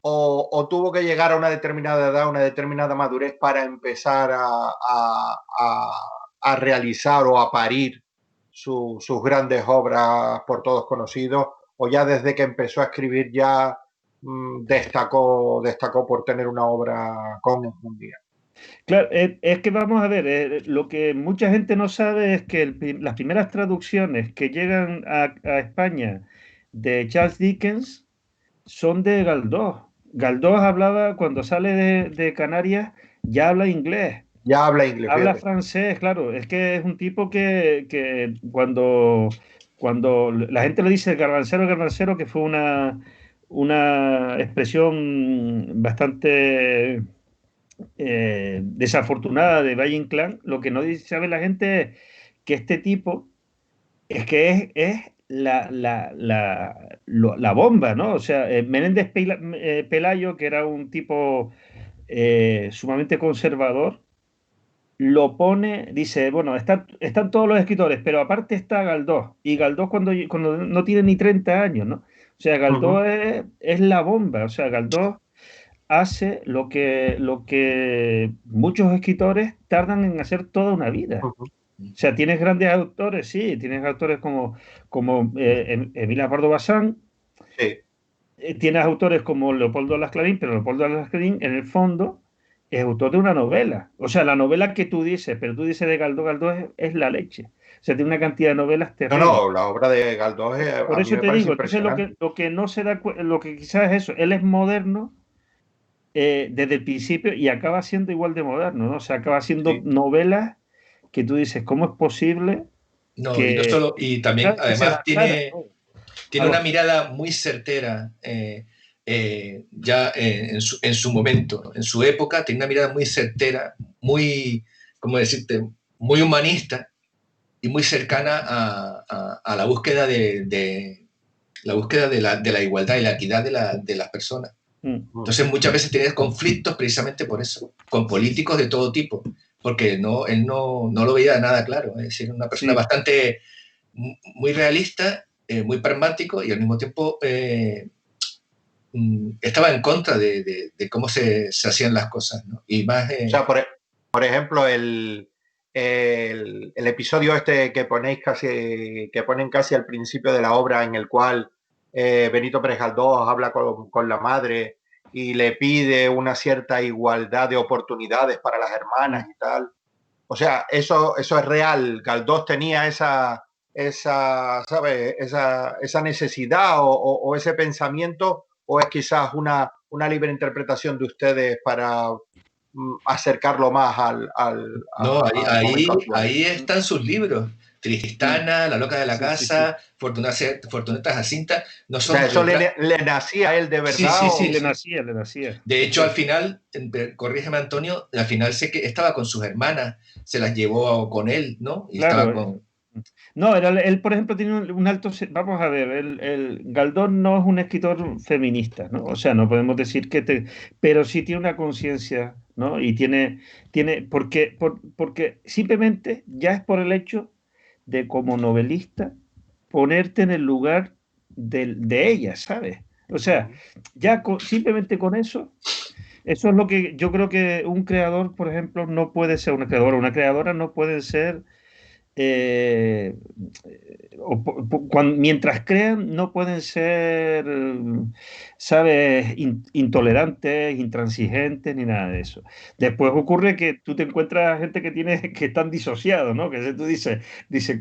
¿O tuvo que llegar a una determinada edad, una determinada madurez para empezar a realizar o a parir sus grandes obras por todos conocidos? ¿O ya desde que empezó a escribir ya destacó por tener una obra con un día? Claro, es que vamos a ver, lo que mucha gente no sabe es que las primeras traducciones que llegan a España de Charles Dickens son de Galdós. Galdós hablaba, cuando sale de Canarias, ya habla inglés. Ya habla inglés. Habla francés, claro. Es que es un tipo que cuando la gente le dice el garbancero, que fue una expresión bastante desafortunada de Valle Inclán, lo que no sabe la gente es que este tipo es que es la bomba, ¿no? O sea, Menéndez Pelayo, que era un tipo sumamente conservador, lo pone, dice, bueno, están todos los escritores, pero aparte está Galdós, y Galdós cuando no tiene ni 30 años, ¿no? O sea, Galdós es la bomba, o sea, Galdós hace lo que muchos escritores tardan en hacer toda una vida. O sea, tienes grandes autores, sí, tienes autores como Emilio Pardo Bazán, Sí. Tienes autores como Leopoldo Lasclarín, pero Leopoldo Lasclarín, en el fondo, es autor de una novela. O sea, la novela que tú dices, pero tú dices de Galdós, Galdós es la leche. O sea, tiene una cantidad de novelas terribles. No, la obra de Galdós Por a mí eso me te parece digo, entonces impresionante. lo que no se da lo que quizás es eso, él es moderno desde el principio y acaba siendo igual de moderno, ¿no? O sea, acaba siendo Sí. novelas que tú dices, ¿cómo es posible No, y no que, solo, y también, que se además, lanzara? tiene una mirada muy certera, ya en su momento, en su época, tiene una mirada muy certera, muy, ¿cómo decirte?, muy humanista y muy cercana a la búsqueda la búsqueda de la igualdad y la equidad de las personas. Entonces muchas veces tienes conflictos precisamente por eso, con políticos de todo tipo, porque él no lo veía nada claro, es decir, una persona bastante, muy realista, muy pragmático y al mismo tiempo estaba en contra de cómo se hacían las cosas, ¿no? Y más... O sea, por ejemplo, el episodio este que ponen casi al principio de la obra, en el cual Benito Pérez Galdós habla con la madre y le pide una cierta igualdad de oportunidades para las hermanas y tal. O sea, eso es real. Galdós tenía ¿sabes? Esa necesidad o ese pensamiento, o es quizás una libre interpretación de ustedes para acercarlo más No, al momento actual. ahí están sus libros. Tristana, La loca de la casa, Fortunata Jacinta, no O son sea, ¿eso letras. le nacía a él de Sí, verdad? sí, Sí, sí, le sí. nacía, le nacía. De hecho, al final, corrígeme Antonio, al final sé que estaba con sus hermanas, se las llevó con él, ¿no? Y estaba Claro. con... No, él, por ejemplo, tiene un alto. Vamos a ver, el Galdón no es un escritor feminista, ¿no? O sea, no podemos decir pero sí tiene una conciencia, ¿no? Y porque simplemente ya es por el hecho de, como novelista, ponerte en el lugar de ella, ¿sabes? O sea, ya simplemente con eso es lo que yo creo que un creador, por ejemplo, no puede ser una creadora. Una creadora no puede ser eh, mientras crean, no pueden ser, ¿sabes?, intolerantes, intransigentes, ni nada de eso. Después ocurre que tú te encuentras gente que están disociados, ¿no? Que tú dices,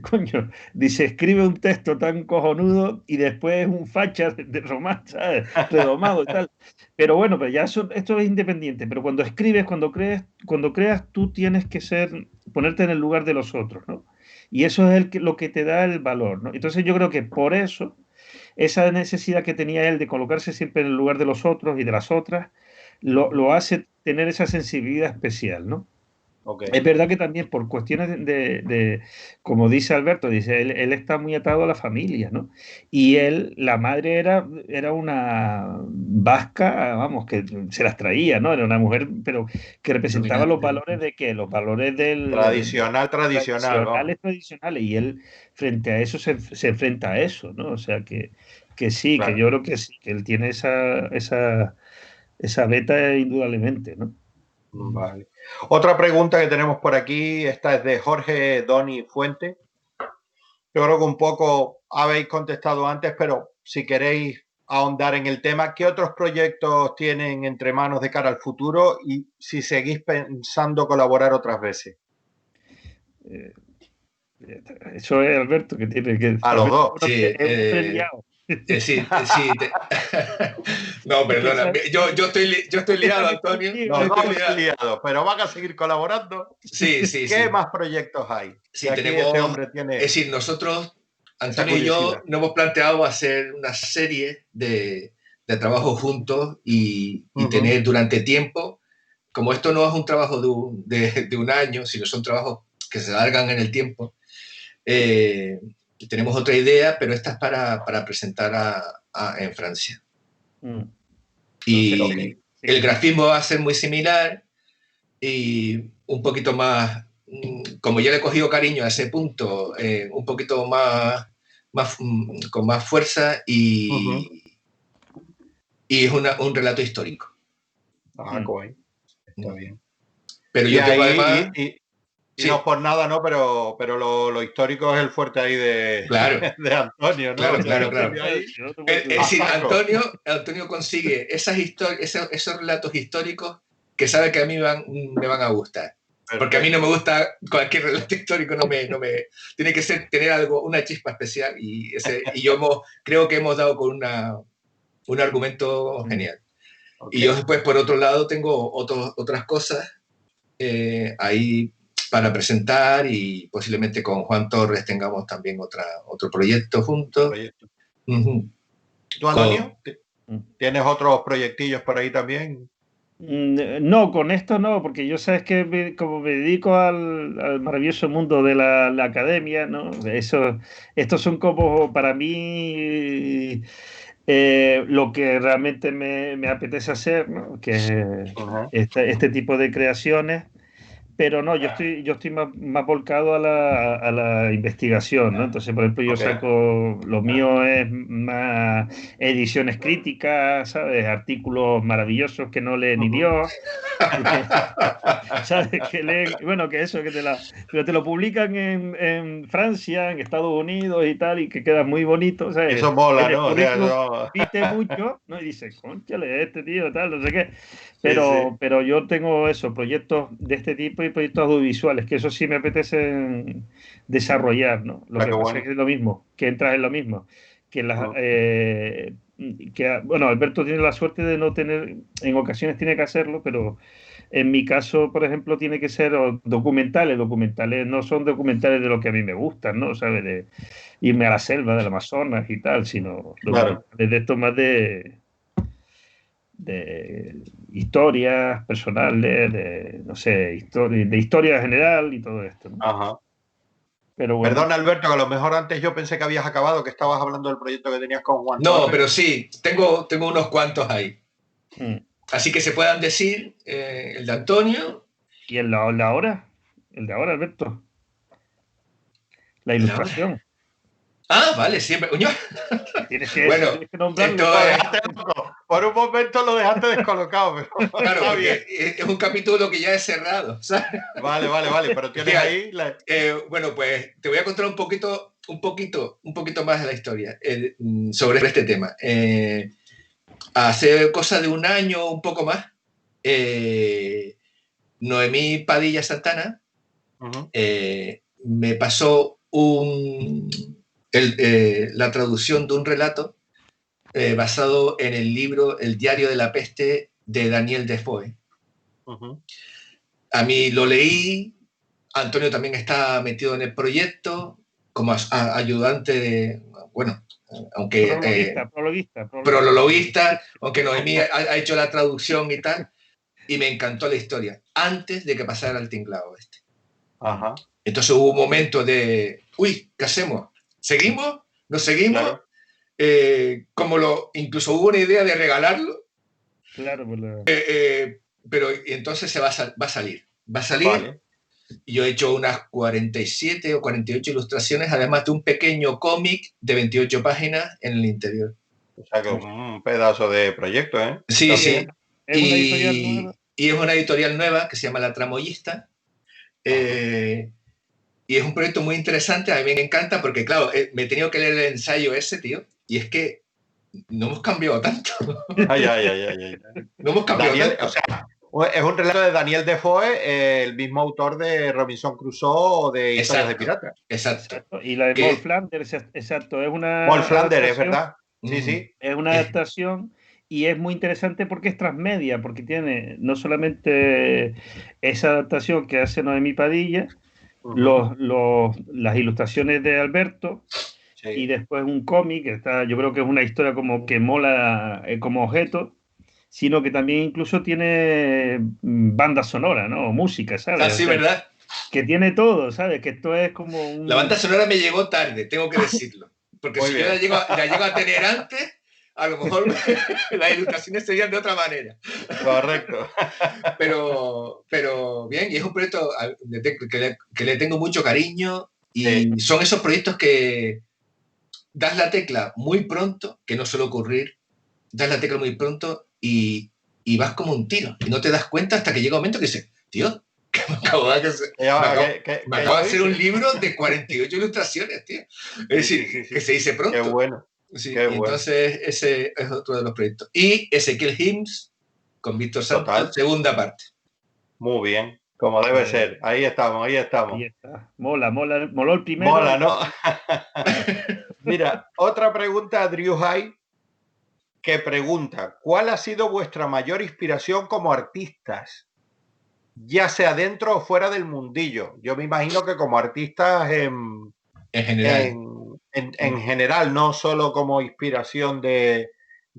coño, escribe un texto tan cojonudo y después es un facha de romance, ¿sabes?, redomado y tal. Pero bueno, pero ya esto es independiente. Pero cuando escribes, cuando creas, tú tienes que ponerte en el lugar de los otros, ¿no? Y eso es lo que te da el valor, ¿no? Entonces yo creo que por eso, esa necesidad que tenía él de colocarse siempre en el lugar de los otros y de las otras, lo hace tener esa sensibilidad especial, ¿no? Okay. Es verdad que también por cuestiones como dice Alberto, dice, él está muy atado a la familia, ¿no? Y la madre era una vasca, vamos, que se las traía, ¿no? Era una mujer, pero que representaba los valores de qué, los valores Tradicional, vamos. tradicionales, y él frente a eso se enfrenta a eso, ¿no? O sea que sí, Claro. que yo creo que sí, que él tiene esa beta indudablemente, ¿no? Vale. Otra pregunta que tenemos por aquí, esta es de Jorge Doni Fuente. Yo creo que un poco habéis contestado antes, pero si queréis ahondar en el tema, ¿qué otros proyectos tienen entre manos de cara al futuro y si seguís pensando colaborar otras veces? Eso es Alberto, que tiene que... A los dos. Sí, Es un hombre liado. sí. No, perdona, yo estoy liado, Antonio. Los dos están liados, pero van a seguir colaborando. Sí, sí, ¿Qué sí. más proyectos hay? Sí, Aquí este hombre tiene... Es decir, nosotros, Antonio y yo, nos hemos planteado hacer una serie de trabajos juntos y tener durante tiempo, como esto no es un trabajo de un año, sino son trabajos que se alargan en el tiempo, tenemos otra idea, pero esta es para presentar en Francia. Mm. Y, Okay. el grafismo va a ser muy similar y un poquito más, como ya le he cogido cariño a ese punto, un poquito más con más fuerza y es un relato histórico. Ah, guay. Está bien. Pero yo tengo además... Y no por nada, ¿no? Pero lo histórico es el fuerte ahí de, claro. de Antonio, ¿no? Claro. Es decir, Antonio consigue esas historias, esos relatos históricos que sabe que a mí me van a gustar. Perfecto. Porque a mí no me gusta cualquier relato histórico, no me tiene que tener algo, una chispa especial y yo creo que hemos dado con un argumento genial. Okay. Y yo después, por otro lado, tengo otras cosas ahí para presentar y posiblemente con Juan Torres tengamos también otro proyecto juntos. ¿Tú, Antonio? ¿Tienes otros proyectillos por ahí también? No, con esto no, porque yo sabes que como me dedico al maravilloso mundo de la academia, ¿no? Estos son como para mí lo que realmente me apetece hacer, ¿no? Que es este tipo de creaciones. Pero no, yo estoy más volcado a la investigación, ¿no? Entonces, por ejemplo, yo saco, lo mío es más ediciones críticas, ¿sabes? Artículos maravillosos que no lee ni Dios. ¿Sabes? Que leen, bueno, que eso, pero te lo publican en Francia, en Estados Unidos y tal, y que queda muy bonito, ¿sabes? Eso mola, ¿no? O sea, viste mucho, ¿no? Y dices, cónchale, este tío, tal, no sé qué. Pero yo tengo proyectos de este tipo y proyectos audiovisuales, que eso sí me apetece desarrollar, ¿no? Lo que pasa es que es lo mismo, que entras en lo mismo. Bueno, Alberto tiene la suerte de no tener, en ocasiones tiene que hacerlo, pero en mi caso, por ejemplo, tiene que ser documentales. Documentales no son documentales de lo que a mí me gustan, ¿no? ¿Sabes? De irme a la selva del Amazonas y tal, sino documentales de esto más de historias personales, de, no sé, de historia general y todo esto, ¿no? Ajá. Pero bueno. Perdón, Alberto, que a lo mejor antes yo pensé que habías acabado, que estabas hablando del proyecto que tenías con Juan No, Torres. Pero sí, tengo unos cuantos ahí. Así que se puedan decir el de Antonio. ¿Y el de ahora? El de ahora, Alberto. La ilustración. Ah, vale, siempre. Tienes que nombrarlo. Por un momento lo dejaste descolocado. Pero claro, porque es un capítulo que ya he cerrado, ¿sabes? Vale, pero tienes ahí... bueno, pues te voy a contar un poquito más de la historia sobre este tema. Hace cosa de un año, un poco más, Noemí Padilla Santana me pasó la traducción de un relato basado en el libro El diario de la peste de Daniel Defoe. A mí lo leí, Antonio también está metido en el proyecto como ayudante bueno, aunque... Prologuista, aunque Noemí ha hecho la traducción y tal, y me encantó la historia, antes de que pasara el tinglado este. Ajá. Entonces hubo un momento de, uy, ¿qué hacemos? ¿Seguimos? ¿Nos seguimos? Claro. Incluso hubo una idea de regalarlo. Claro, pero entonces va a salir. Vale. Yo he hecho unas 47 o 48 ilustraciones, además de un pequeño cómic de 28 páginas en el interior. O sea, que un pedazo de proyecto, ¿eh? Sí. Y es una editorial nueva que se llama La Tramoyista. Y es un proyecto muy interesante, a mí me encanta porque, claro, me he tenido que leer el ensayo ese, tío, y es que no hemos cambiado tanto. Ay. No hemos cambiado tanto. O sea, es un relato de Daniel Defoe, el mismo autor de Robinson Crusoe o de Historias de Piratas. Exacto. Y la de Paul Flanders, exacto, es una... Paul Flanders, es verdad. Sí. Es una adaptación y es muy interesante porque es transmedia, porque tiene no solamente esa adaptación que hace Noemí Padilla, las ilustraciones de Alberto, y después un cómic que está, yo creo que es una historia como que mola como objeto, sino que también incluso tiene banda sonora, ¿no? Música, ¿sabes? Ah, sí, ¿verdad? Que tiene todo, ¿sabes? Que esto es como un... La banda sonora me llegó tarde, tengo que decirlo. Porque si yo la llego a tener antes, a lo mejor las ilustraciones serían de otra manera. Correcto. Pero bien, y es un proyecto que le tengo mucho cariño y son esos proyectos que das la tecla muy pronto, que no suele ocurrir, das la tecla muy pronto y vas como un tiro y no te das cuenta hasta que llega un momento que dices, tío, que me acabo de hacer un libro de 48 ilustraciones, tío. Es decir, que se dice pronto. Qué bueno. Sí, qué bueno. Entonces ese es otro de los proyectos. Y Ezequiel Hims con Víctor Santos, segunda parte. Muy bien, como debe ser. Ahí estamos. Ahí está. Moló el primero. Mola, ¿no? Mira, otra pregunta a Drew High, que pregunta, ¿cuál ha sido vuestra mayor inspiración como artistas? Ya sea dentro o fuera del mundillo. Yo me imagino que como artistas en general, no solo como inspiración de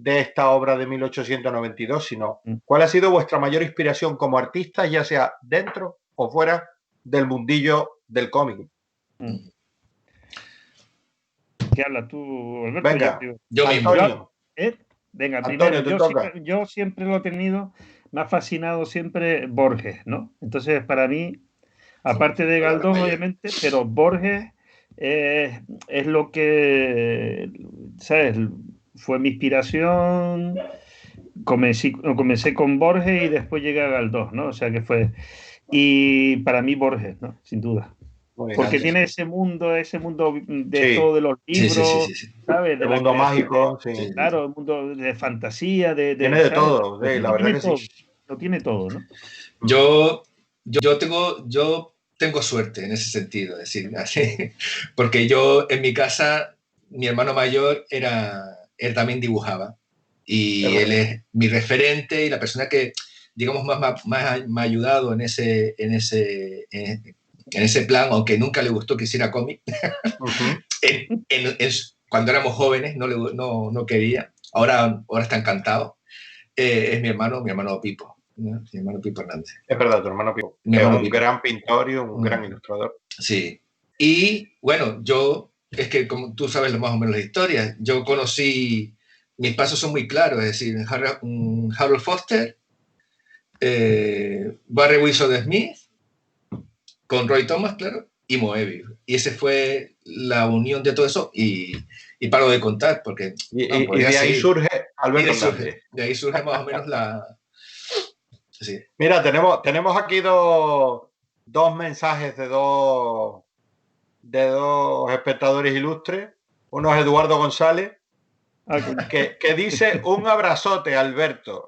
esta obra de 1892, sino ¿cuál ha sido vuestra mayor inspiración como artistas, ya sea dentro o fuera del mundillo del cómic? ¿Qué hablas tú, Alberto? Venga, yo Antonio. Venga, Antonio, primero, yo siempre lo he tenido, me ha fascinado siempre Borges, ¿no? Entonces, para mí, aparte de Galdós, obviamente, pero Borges es lo que, ¿sabes? Fue mi inspiración. Comencé con Borges y después llegué a Galdós, ¿no? O sea que fue... Y para mí Borges, ¿no? Sin duda. Porque tiene ese mundo de todo de los libros, ¿sabes? El mundo mágico, claro, el mundo de fantasía, tiene de todo, la verdad que sí. Lo tiene todo, ¿no? Yo tengo suerte en ese sentido, es decir, así, porque yo en mi casa, mi hermano mayor él también dibujaba y él es mi referente y la persona que, digamos, más me ha ayudado en ese plan, aunque nunca le gustó que hiciera cómic. Cuando éramos jóvenes no quería, ahora está encantado. Es mi hermano Pipo. ¿no? Mi hermano Pipo Hernández. Es verdad, tu hermano Pipo. Es un gran pintor y un gran ilustrador. Sí. Y bueno, es que como tú sabes más o menos la historia, yo conocí, mis pasos son muy claros, es decir, Harold Foster, Barry Windsor Smith, con Roy Thomas, claro, y Moebius. Y ese fue la unión de todo eso y paro de contar porque... Y de ahí surge Alberto Hernández. De ahí surge más o menos la... Sí. Mira, tenemos aquí dos mensajes de dos espectadores ilustres. Uno es Eduardo González, que dice un abrazote, Alberto.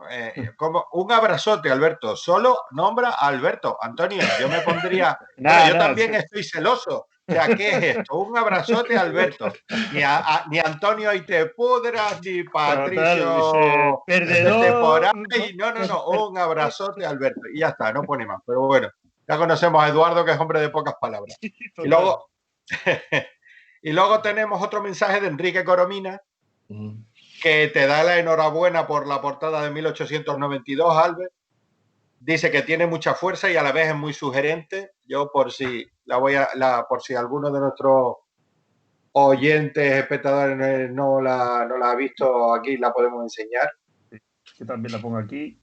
Un abrazote, Alberto. Solo nombra a Alberto. Antonio, yo me pondría... yo también estoy celoso. O sea, ¿qué es esto? Un abrazote, Alberto. Ni Antonio y te pudras, ni Patricio perdedor. No. Un abrazote, Alberto. Y ya está, no pone más. Pero bueno, ya conocemos a Eduardo, que es hombre de pocas palabras. Y luego tenemos otro mensaje de Enrique Coromina, que te da la enhorabuena por la portada de 1892, Albert. Dice que tiene mucha fuerza y a la vez es muy sugerente. Yo por si alguno de nuestros oyentes, espectadores no la ha visto, aquí la podemos enseñar. Yo también la pongo aquí.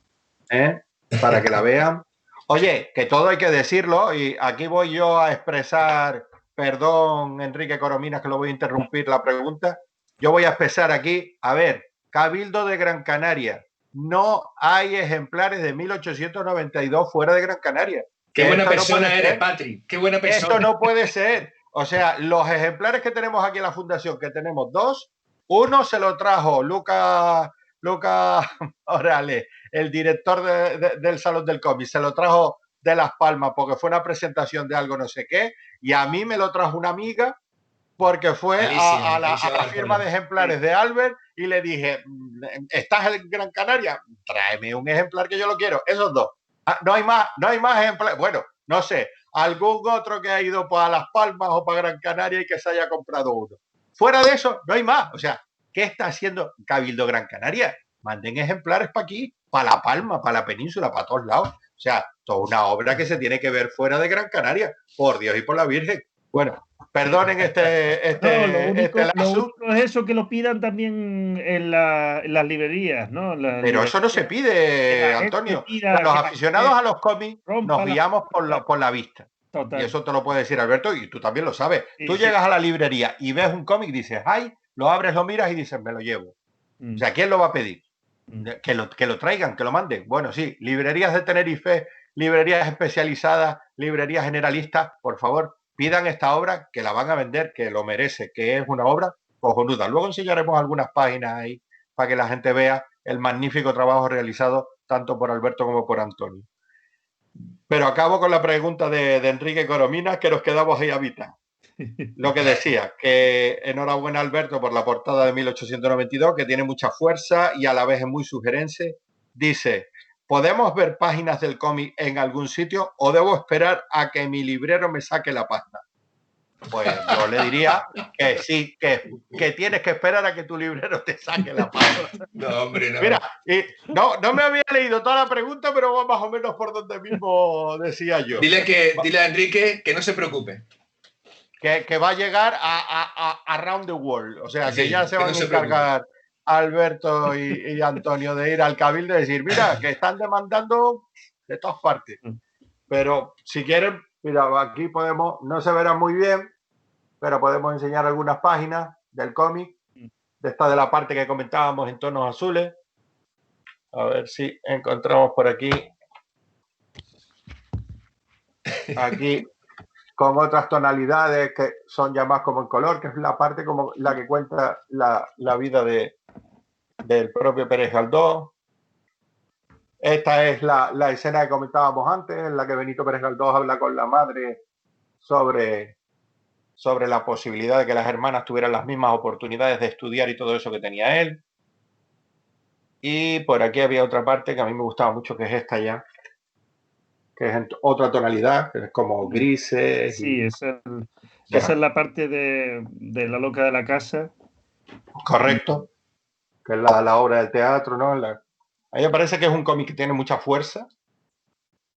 Para que la vean. Oye, que todo hay que decirlo y aquí voy yo a expresar, perdón, Enrique Coromina, que lo voy a interrumpir la pregunta. Yo voy a expresar aquí, a ver, Cabildo de Gran Canaria. No hay ejemplares de 1892 fuera de Gran Canaria. Qué buena persona eres, Patrick. Qué buena persona. Esto no puede ser. O sea, los ejemplares que tenemos aquí en la fundación, que tenemos dos, uno se lo trajo Lucas Orales, el director del Salón del Cómic, se lo trajo de Las Palmas porque fue una presentación de algo no sé qué, y a mí me lo trajo una amiga porque fue a la firma de ejemplares de Albert y le dije, ¿estás en Gran Canaria? Tráeme un ejemplar que yo lo quiero. Esos dos. No hay más ejemplares. Bueno, no sé, algún otro que ha ido para Las Palmas o para Gran Canaria y que se haya comprado uno. Fuera de eso, no hay más. O sea, ¿qué está haciendo Cabildo Gran Canaria? Manden ejemplares para aquí, para La Palma, para la península, para todos lados. O sea, toda una obra que se tiene que ver fuera de Gran Canaria. Por Dios y por la Virgen. Bueno, perdonen No, lo único es eso, que lo pidan también en las librerías, ¿no? Pero eso no se pide, Antonio. Los aficionados a los cómics nos guiamos por la vista. Total. Y eso te lo puede decir Alberto, y tú también lo sabes. Sí, tú llegas a la librería y ves un cómic y dices, ¡ay! Lo abres, lo miras y dices, me lo llevo. O sea, ¿quién lo va a pedir? Que lo traigan, que lo manden. Bueno, sí, librerías de Tenerife, librerías especializadas, librerías generalistas, por favor, pidan esta obra, que la van a vender, que lo merece, que es una obra cojonuda. Luego enseñaremos algunas páginas ahí para que la gente vea el magnífico trabajo realizado tanto por Alberto como por Antonio. Pero acabo con la pregunta de Enrique Corominas, que nos quedamos ahí a mitad. Lo que decía, que enhorabuena Alberto por la portada de 1892, que tiene mucha fuerza y a la vez es muy sugerente. Dice, ¿podemos ver páginas del cómic en algún sitio o debo esperar a que mi librero me saque la página? Pues yo le diría que sí, que tienes que esperar a que tu librero te saque la página. No, hombre, no. Mira, no me había leído toda la pregunta, pero va más o menos por donde mismo decía yo. Dile a Enrique que no se preocupe. Que va a llegar a Around the World. O sea, que sí, ya se van a encargar Alberto y Antonio de ir al Cabildo y decir, mira, que están demandando de todas partes. Pero si quieren, mira, aquí podemos, no se verá muy bien, pero podemos enseñar algunas páginas del cómic, de esta de la parte que comentábamos en tonos azules. A ver si encontramos por aquí. Aquí con otras tonalidades que son ya más como en color, que es la parte como la que cuenta la vida del propio Pérez Galdós. Esta es la escena que comentábamos antes, en la que Benito Pérez Galdós habla con la madre sobre la posibilidad de que las hermanas tuvieran las mismas oportunidades de estudiar y todo eso que tenía él. Y por aquí había otra parte que a mí me gustaba mucho, que es esta ya, que es en otra tonalidad, que es como grises. Sí, esa es la parte de La loca de la casa. Correcto, que es la obra del teatro, ¿no? A mí me parece que es un cómic que tiene mucha fuerza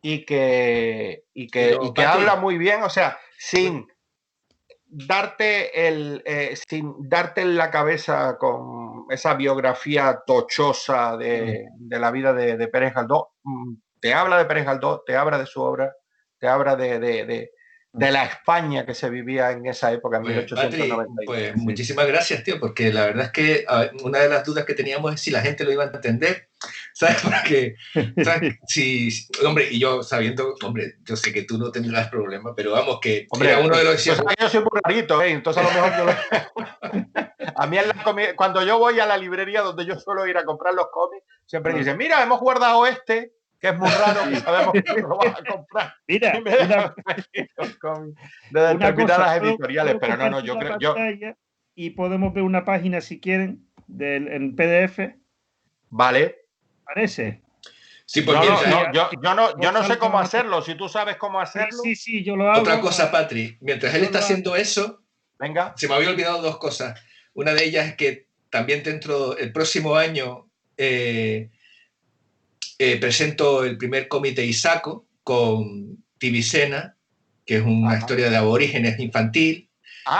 y que habla muy bien, o sea, sin darte en la cabeza con esa biografía tochosa de la vida de Pérez Galdós. Te habla de Pérez Galdós, te habla de su obra, te habla de la España que se vivía en esa época, en 1892. Pues muchísimas gracias, tío, porque la verdad es que una de las dudas que teníamos es si la gente lo iba a entender, ¿sabes? Porque, ¿sabes? Hombre, y yo sabiendo, hombre, yo sé que tú no tendrás problema, pero vamos, que hombre, era uno de los... Yo soy muy rarito, entonces a lo mejor a mí cuando yo voy a la librería donde yo suelo ir a comprar los cómics, siempre dicen, mira, hemos guardado que es muy raro, que sabemos que no lo vas a comprar. Mira, de determinadas editoriales, pero no, yo creo... Y podemos ver una página, si quieren, en PDF. Vale. ¿Parece? Sí, pues yo no sé cómo hacerlo. Si tú sabes cómo hacerlo. Sí, yo lo hago. Otra cosa, Patri, mientras él está haciendo eso, venga, se me había olvidado dos cosas. Una de ellas es que también dentro del próximo año presento el primer cómic de Isaco con Tibicena, que es una historia de aborígenes infantil.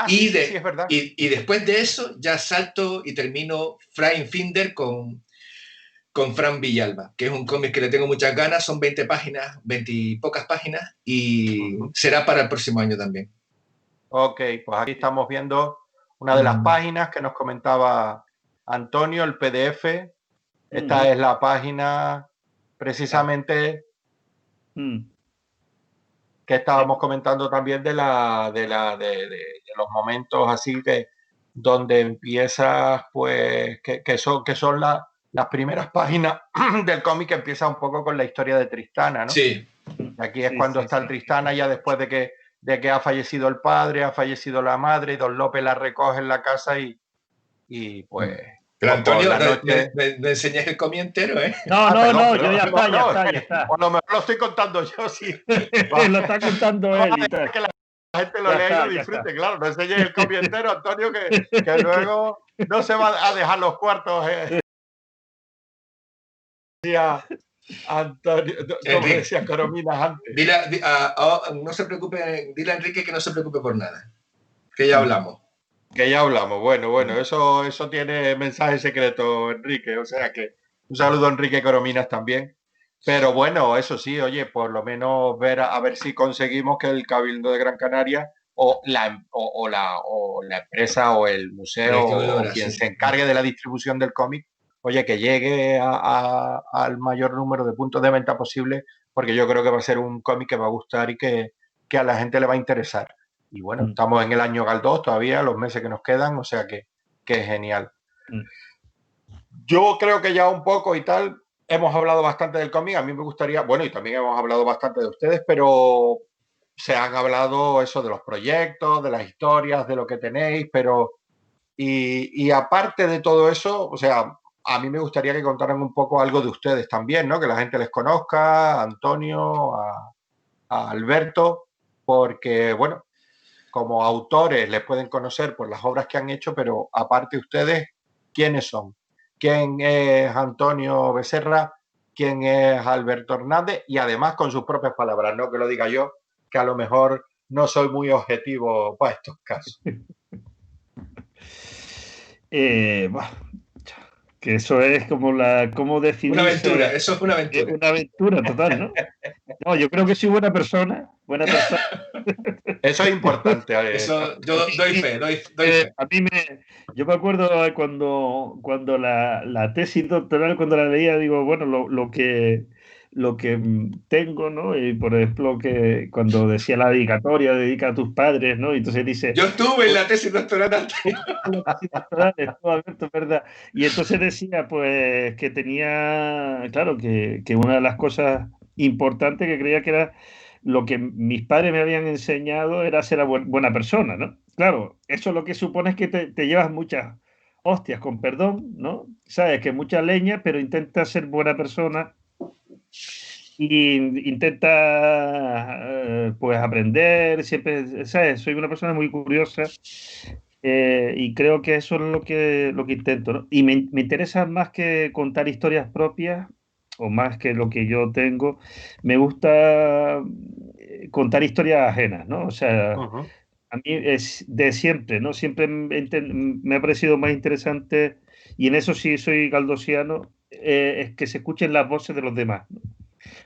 Sí, es verdad. Y después de eso ya salto y termino Frying Finder con Fran Villalba, que es un cómic que le tengo muchas ganas, son 20 páginas, 20 y pocas páginas, y será para el próximo año también. Ok, pues aquí estamos viendo una de las páginas que nos comentaba Antonio, el PDF. Esta es la página precisamente que estábamos comentando también de los momentos así que donde empiezas, pues, que son las primeras páginas del cómic, que empieza un poco con la historia de Tristana, ¿no? Sí. Aquí es cuando está el Tristana ya después de que ha fallecido el padre, ha fallecido la madre, y Don Lope la recoge en la casa y pues... Pero Antonio, me enseñas el cómic entero, ¿eh? No, yo ya está. O a lo mejor lo estoy contando yo, sí. Lo está contando él y tal. Que la gente lo lea y lo disfrute, claro. No enseñes el cómic entero, Antonio, que luego no se va a dejar los cuartos Antonio, ¿cómo decías Corominas antes? No se preocupe, dile a Enrique que no se preocupe por nada, que ya hablamos. Que ya hablamos. Bueno, eso tiene mensaje secreto, Enrique. O sea que un saludo a Enrique Corominas también. Pero bueno, eso sí, oye, por lo menos ver a ver si conseguimos que el Cabildo de Gran Canaria o la empresa o el museo o quien se encargue de la distribución del cómic, oye, que llegue al mayor número de puntos de venta posible, porque yo creo que va a ser un cómic que va a gustar y que a la gente le va a interesar. Y bueno, estamos en el año Galdós todavía, los meses que nos quedan, o sea que es genial. Yo creo que ya un poco y tal, hemos hablado bastante del cómic. A mí me gustaría, bueno, y también hemos hablado bastante de ustedes, pero se han hablado eso de los proyectos, de las historias, de lo que tenéis, pero y aparte de todo eso, o sea, a mí me gustaría que contaran un poco algo de ustedes también, ¿no? Que la gente les conozca, a Antonio, a Alberto, porque, bueno, como autores les pueden conocer por las obras que han hecho, pero aparte ustedes, ¿quiénes son? ¿Quién es Antonio Becerra? ¿Quién es Alberto Hernández? Y además con sus propias palabras, no que lo diga yo, que a lo mejor no soy muy objetivo para estos casos. Bueno, que eso es como cómo definir. Una aventura, eso es una aventura. Una aventura total, ¿no? No, yo creo que soy buena persona. Eso es importante. Eso, yo doy fe. A mí yo me acuerdo cuando la tesis doctoral, cuando la leía, digo, bueno, lo que tengo, ¿no? Y por ejemplo, que cuando decía la dedicatoria, dedica a tus padres, ¿no? Y entonces dice... Yo estuve en la tesis doctoral. ¿verdad? Y entonces decía, pues, que tenía, claro, que una de las cosas importantes que creía que era lo que mis padres me habían enseñado era ser buena persona, ¿no? Claro, eso lo que supone es que te llevas muchas hostias, con perdón, ¿no? Sabes que mucha leña, pero intenta ser buena persona y intenta pues aprender, siempre, ¿sabes? Soy una persona muy curiosa y creo que eso es lo que intento, ¿no? Y me interesa más que contar historias propias o más que lo que yo tengo, me gusta contar historias ajenas, ¿no? O sea, a mí es de siempre, ¿no? Siempre me ha parecido más interesante, y en eso sí soy galdosiano, es que se escuchen las voces de los demás, ¿no?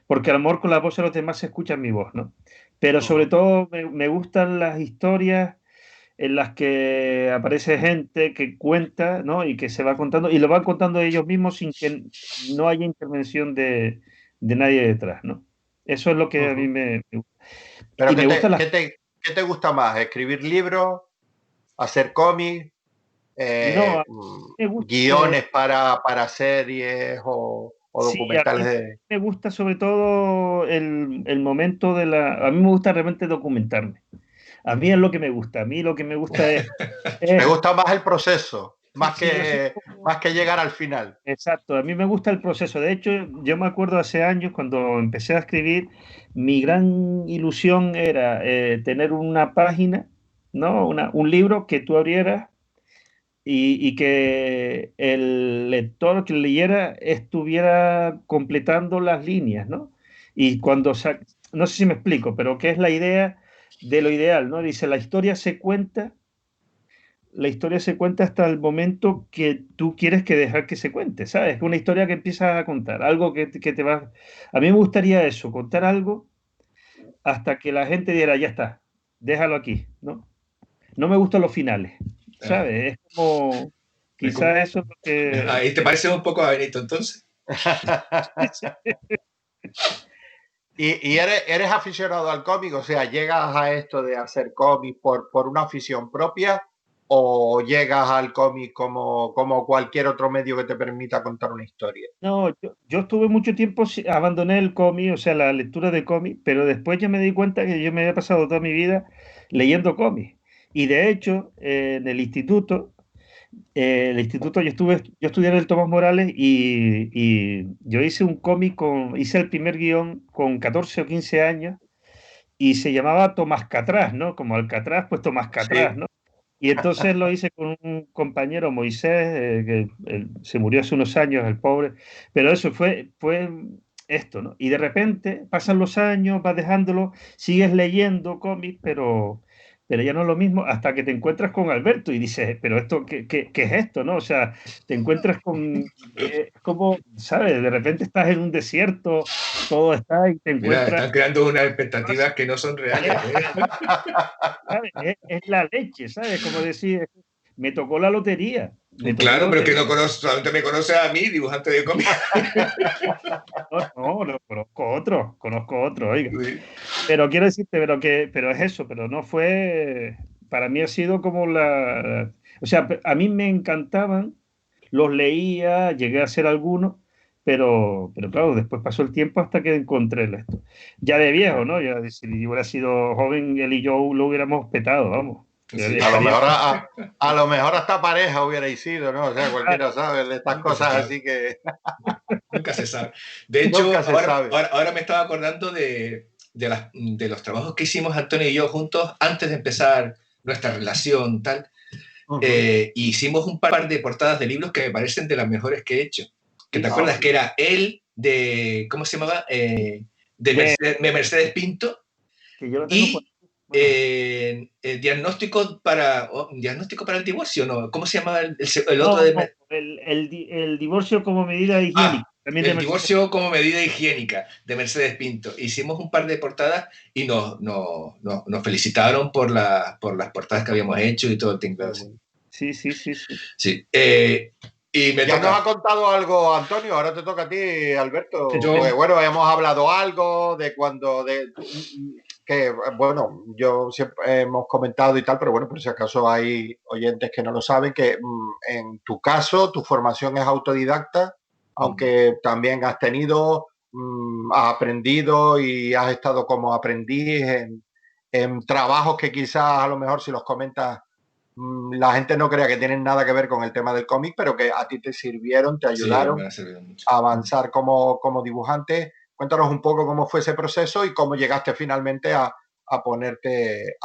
Porque a lo mejor con las voces de los demás se escucha mi voz, ¿no? Pero sobre todo me gustan las historias en las que aparece gente que cuenta, ¿no? Y que se va contando, y lo van contando ellos mismos sin que no haya intervención de nadie detrás, ¿no? Eso es lo que a mí me gusta. Pero ¿qué te gusta más? ¿Escribir libros? ¿Hacer cómics? No, ¿Guiones para series o documentales? Sí, me gusta sobre todo el momento a mí me gusta realmente documentarme. A mí es lo que me gusta. A mí lo que me gusta es... Me gusta más el proceso, más que llegar al final. Exacto, a mí me gusta el proceso. De hecho, yo me acuerdo hace años cuando empecé a escribir, mi gran ilusión era tener una página, ¿no? Un libro que tú abrieras y que el lector que leyera estuviera completando las líneas, ¿no? Y no sé si me explico, pero ¿qué es la idea de lo ideal, ¿no? Dice, la historia se cuenta hasta el momento que tú quieres que dejar que se cuente, ¿sabes? Una historia que empiezas a contar, algo que te va... A mí me gustaría eso, contar algo hasta que la gente diera, ya está, déjalo aquí, ¿no? No me gustan los finales, ¿sabes? Es como... Quizás eso es lo que... Ahí te parece un poco a Benito, entonces. ¿Y eres aficionado al cómic? O sea, ¿llegas a esto de hacer cómic por una afición propia o llegas al cómic como cualquier otro medio que te permita contar una historia? No, yo estuve mucho tiempo, abandoné el cómic, o sea, la lectura de cómic, pero después ya me di cuenta que yo me había pasado toda mi vida leyendo cómics. Y de hecho, en el instituto, yo estudié en el Tomás Morales y yo hice un cómic, hice el primer guión con 14 o 15 años y se llamaba Tomás Catraz, ¿no? Como Alcatraz, pues Tomás Catraz, Sí. ¿no? Y entonces lo hice con un compañero, Moisés, que se murió hace unos años, el pobre. Pero eso fue esto, ¿no? Y de repente pasan los años, vas dejándolo, sigues leyendo cómics, pero ya no es lo mismo hasta que te encuentras con Alberto y dices, pero esto, ¿qué es esto, no? O sea, te encuentras con, como, ¿sabes? De repente estás en un desierto, todo está y te Mira, encuentras... están creando unas expectativas que no son reales. ¿Sabes? Es la leche, ¿sabes? Como decir, me tocó la lotería. Me tocó la Claro, pero que lotería. no conozco, solamente me conoce a mí, dibujante de cómics. No, conozco otro, oiga. Pero quiero decirte, pero es eso, pero no fue, para mí ha sido como o sea, a mí me encantaban, los leía, llegué a hacer algunos, pero claro, después pasó el tiempo hasta que encontré esto. Ya de viejo, ¿no? Ya si hubiera sido joven, él y yo lo hubiéramos petado, vamos. Sí. A lo mejor, a lo mejor hasta pareja hubierais sido, ¿no? O sea, cualquiera sabe de estas cosas, así que Nunca se sabe. De nunca hecho, se sabe. ahora me estaba acordando de los trabajos que hicimos Antonio y yo juntos antes de empezar nuestra relación, tal. Y hicimos un par de portadas de libros que me parecen de las mejores que he hecho. ¿Que te acuerdas que era él de, ¿cómo se llamaba? De Mercedes Pinto Que yo lo tengo por y diagnóstico para el divorcio, ¿no? ¿Cómo se llamaba el otro no, de... el divorcio como medida higiénica. También de El Mercedes. divorcio como medida higiénica de Mercedes Pinto. Hicimos un par de portadas y nos felicitaron por las portadas que habíamos hecho y todo el tinglado. Sí. Sí. Y me ya toca. nos ha contado algo, Antonio, ahora te toca a ti, Alberto. Yo- Pues bueno, hemos hablado algo de que, bueno, yo siempre hemos comentado y tal, pero bueno, por si acaso hay oyentes que no lo saben, que en tu caso, tu formación es autodidacta, aunque también has tenido, has aprendido y has estado como aprendiz en trabajos que quizás a lo mejor si los comentas la gente no crea que tienen nada que ver con el tema del cómic, pero que a ti te sirvieron, te ayudaron me ha servido mucho. a avanzar como dibujante. Cuéntanos un poco cómo fue ese proceso y cómo llegaste finalmente a ponerte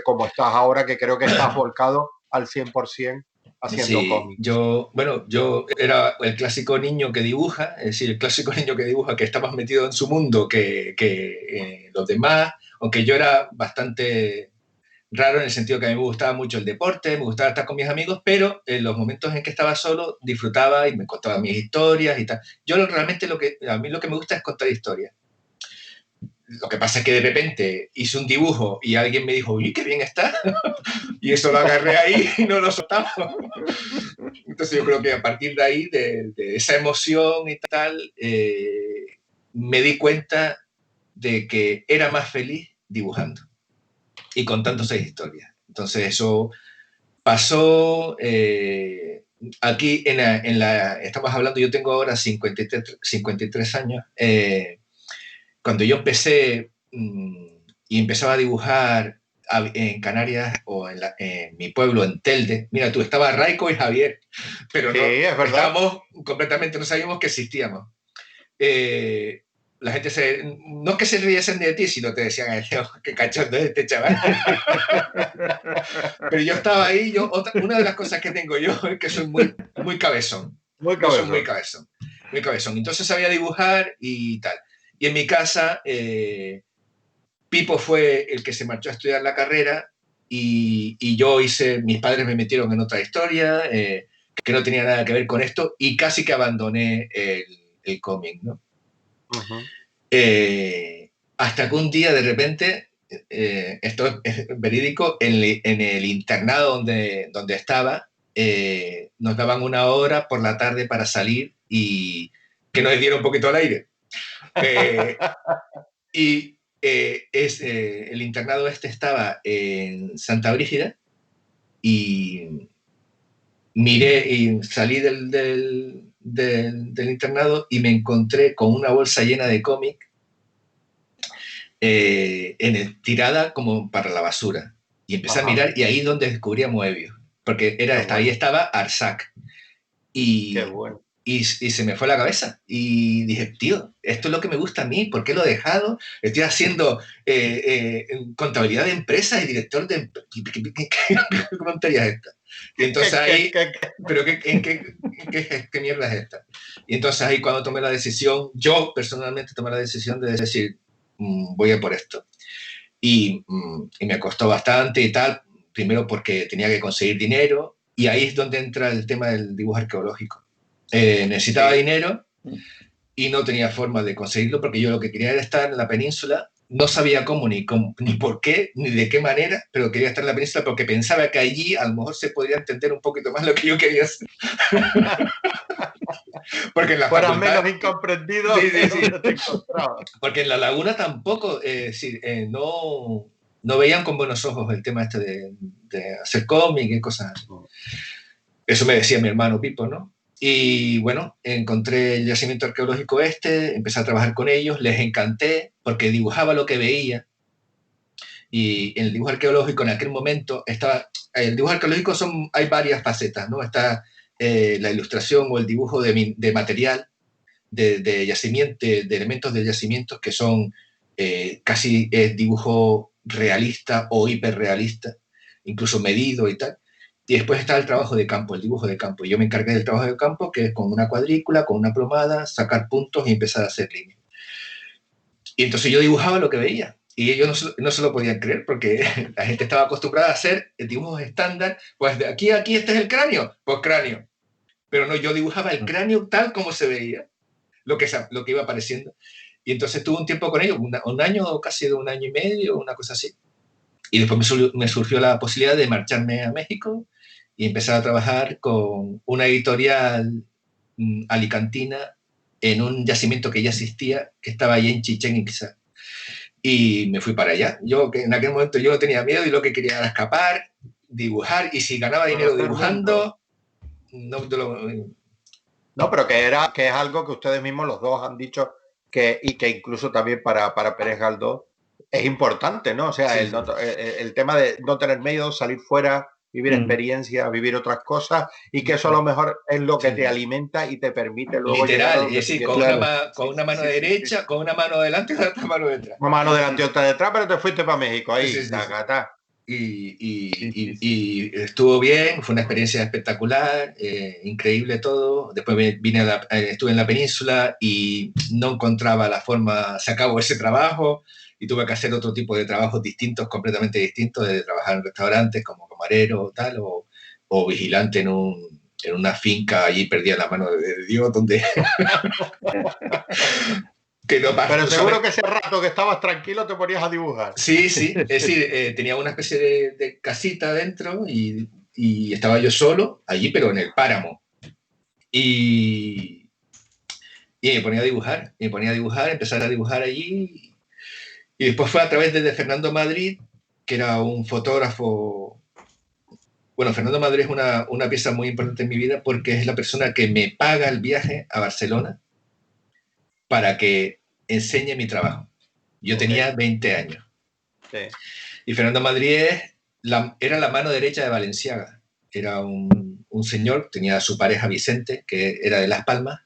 como estás ahora, que creo que estás volcado al 100% haciendo cómics. Yo era el clásico niño que dibuja, es decir, el clásico niño que dibuja que está más metido en su mundo que los demás, aunque yo era bastante raro en el sentido que a mí me gustaba mucho el deporte, me gustaba estar con mis amigos, pero en los momentos en que estaba solo disfrutaba y me contaba mis historias y tal. Yo realmente a mí lo que me gusta es contar historias. Lo que pasa es que de repente hice un dibujo y alguien me dijo, uy, qué bien está. Y eso lo agarré ahí y no lo soltaba. Entonces yo creo que a partir de ahí, de esa emoción y tal, me di cuenta de que era más feliz dibujando y contando esas historias. Entonces eso pasó aquí estamos hablando, yo tengo ahora 53 años. Cuando yo empecé y empezaba a dibujar en Canarias o en mi pueblo, en Telde, mira tú, estaba Raico y Javier, pero Sí, no, es verdad. estábamos completamente, no sabíamos que existíamos. La gente no es que se riesen de ti, sino te decían, qué cachondo es este chaval. Pero yo estaba ahí, una de las cosas que tengo yo es que soy muy cabezón. Muy Yo soy cabezón. muy cabezón. Entonces sabía dibujar y tal. Y en mi casa, Pipo fue el que se marchó a estudiar la carrera y yo mis padres me metieron en otra historia que no tenía nada que ver con esto y casi que abandoné el cómic, ¿no? Hasta que un día de repente, esto es verídico, en el internado donde estaba, nos daban una hora por la tarde para salir y que nos diera un poquito al aire. Y el internado estaba en Santa Brígida y miré y salí del internado y me encontré con una bolsa llena de cómic tirada como para la basura. Y empecé a mirar y ahí es donde descubrí a Moebius, porque ahí estaba Arzac. Y Qué bueno. y se me fue la cabeza. Y dije, tío, esto es lo que me gusta a mí, ¿por qué lo he dejado? Estoy haciendo contabilidad de empresas y director de... ¿Qué tontería es esta? Y entonces ahí... ¿Pero qué mierda es esta? Y entonces ahí cuando tomé la decisión, yo personalmente tomé la decisión de decir, voy a por esto. Y me costó bastante y tal, primero porque tenía que conseguir dinero, y ahí es donde entra el tema del dibujo arqueológico. Necesitaba dinero y no tenía forma de conseguirlo porque yo lo que quería era estar en la península. No sabía cómo, ni por qué, ni de qué manera, pero quería estar en la península porque pensaba que allí a lo mejor se podría entender un poquito más lo que yo quería hacer. Porque en la fueras menos incomprendido. Sí. Porque en la laguna tampoco, no veían con buenos ojos el tema este de hacer cómic y cosas así. Eso me decía mi hermano Pipo, ¿no? Y bueno, encontré el yacimiento arqueológico empecé a trabajar con ellos, les encanté porque dibujaba lo que veía. Y en el dibujo arqueológico en aquel momento el dibujo arqueológico hay varias facetas, ¿no? Está la ilustración o el dibujo de material, de yacimiento, de elementos de yacimientos que son casi dibujo realista o hiperrealista, incluso medido y tal. Y después está el trabajo de campo, el dibujo de campo. Y yo me encargué del trabajo de campo, que es con una cuadrícula, con una plomada, sacar puntos y empezar a hacer líneas. Y entonces yo dibujaba lo que veía. Y ellos no se lo podían creer porque la gente estaba acostumbrada a hacer dibujos estándar. Pues de aquí a aquí este es el cráneo, pues cráneo. Pero no, yo dibujaba el cráneo tal como se veía, lo que iba apareciendo. Y entonces tuve un tiempo con ellos, un año, casi de un año y medio, una cosa así. Y después me surgió la posibilidad de marcharme a México y empezar a trabajar con una editorial alicantina en un yacimiento que ya existía, que estaba allí en Chichén Itzá. Y me fui para allá. En aquel momento yo tenía miedo y lo que quería era escapar, dibujar, y si ganaba dinero dibujando, no, pero que es algo que ustedes mismos los dos han dicho y que incluso también para Pérez Galdós es importante, ¿no? O sea, sí, el tema de no tener miedo, salir fuera, vivir experiencias, vivir otras cosas, y que eso a lo mejor es lo que te alimenta y te permite luego literal, llegar sí, con una mano derecha, con una mano delante y otra mano detrás. Una mano delante y otra detrás, pero te fuiste para México, ahí, tacatá. Y estuvo bien, fue una experiencia espectacular, increíble todo. Después estuve en la península y no encontraba la forma, se acabó ese trabajo y tuve que hacer otro tipo de trabajos distintos, completamente distintos, de trabajar en restaurantes como camarero tal, o vigilante en una finca, allí perdía la mano de Dios, donde... Pero seguro que ese rato que estabas tranquilo te ponías a dibujar. Sí, es decir, tenía una especie de casita dentro y estaba yo solo allí, pero en el páramo. Y me ponía a dibujar, empezar a dibujar allí. Y después fue a través de Fernando Madrid, que era un fotógrafo. Bueno, Fernando Madrid es una pieza muy importante en mi vida porque es la persona que me paga el viaje a Barcelona para que enseñe mi trabajo. Yo tenía 20 años. Sí. Y Fernando Madrid era la mano derecha de Balenciaga. Era un señor, tenía a su pareja Vicente, que era de Las Palmas,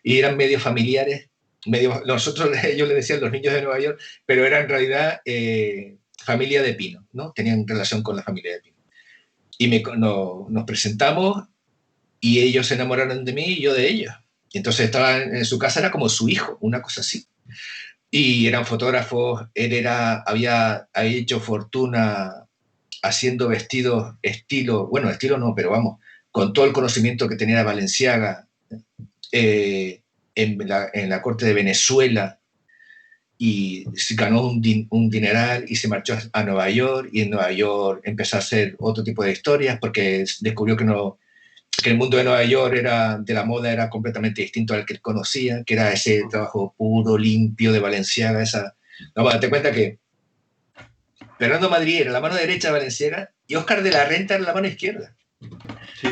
y eran medio familiares. Ellos le decían los niños de Nueva York, pero era en realidad familia de Pino, ¿no? Tenían relación con la familia de Pino. Y nos presentamos y ellos se enamoraron de mí y yo de ellos. Y entonces estaba en su casa, era como su hijo, una cosa así. Y eran fotógrafos, había hecho fortuna haciendo vestidos estilo no, pero vamos, con todo el conocimiento que tenía de Balenciaga en la corte de Venezuela, y ganó un dineral y se marchó a Nueva York, y en Nueva York empezó a hacer otro tipo de historias porque descubrió que el mundo de Nueva York de la moda era completamente distinto al que él conocía, que era ese trabajo puro, limpio de Balenciaga. Date cuenta que Fernando Madrid era la mano derecha de Balenciaga y Óscar de la Renta era la mano izquierda.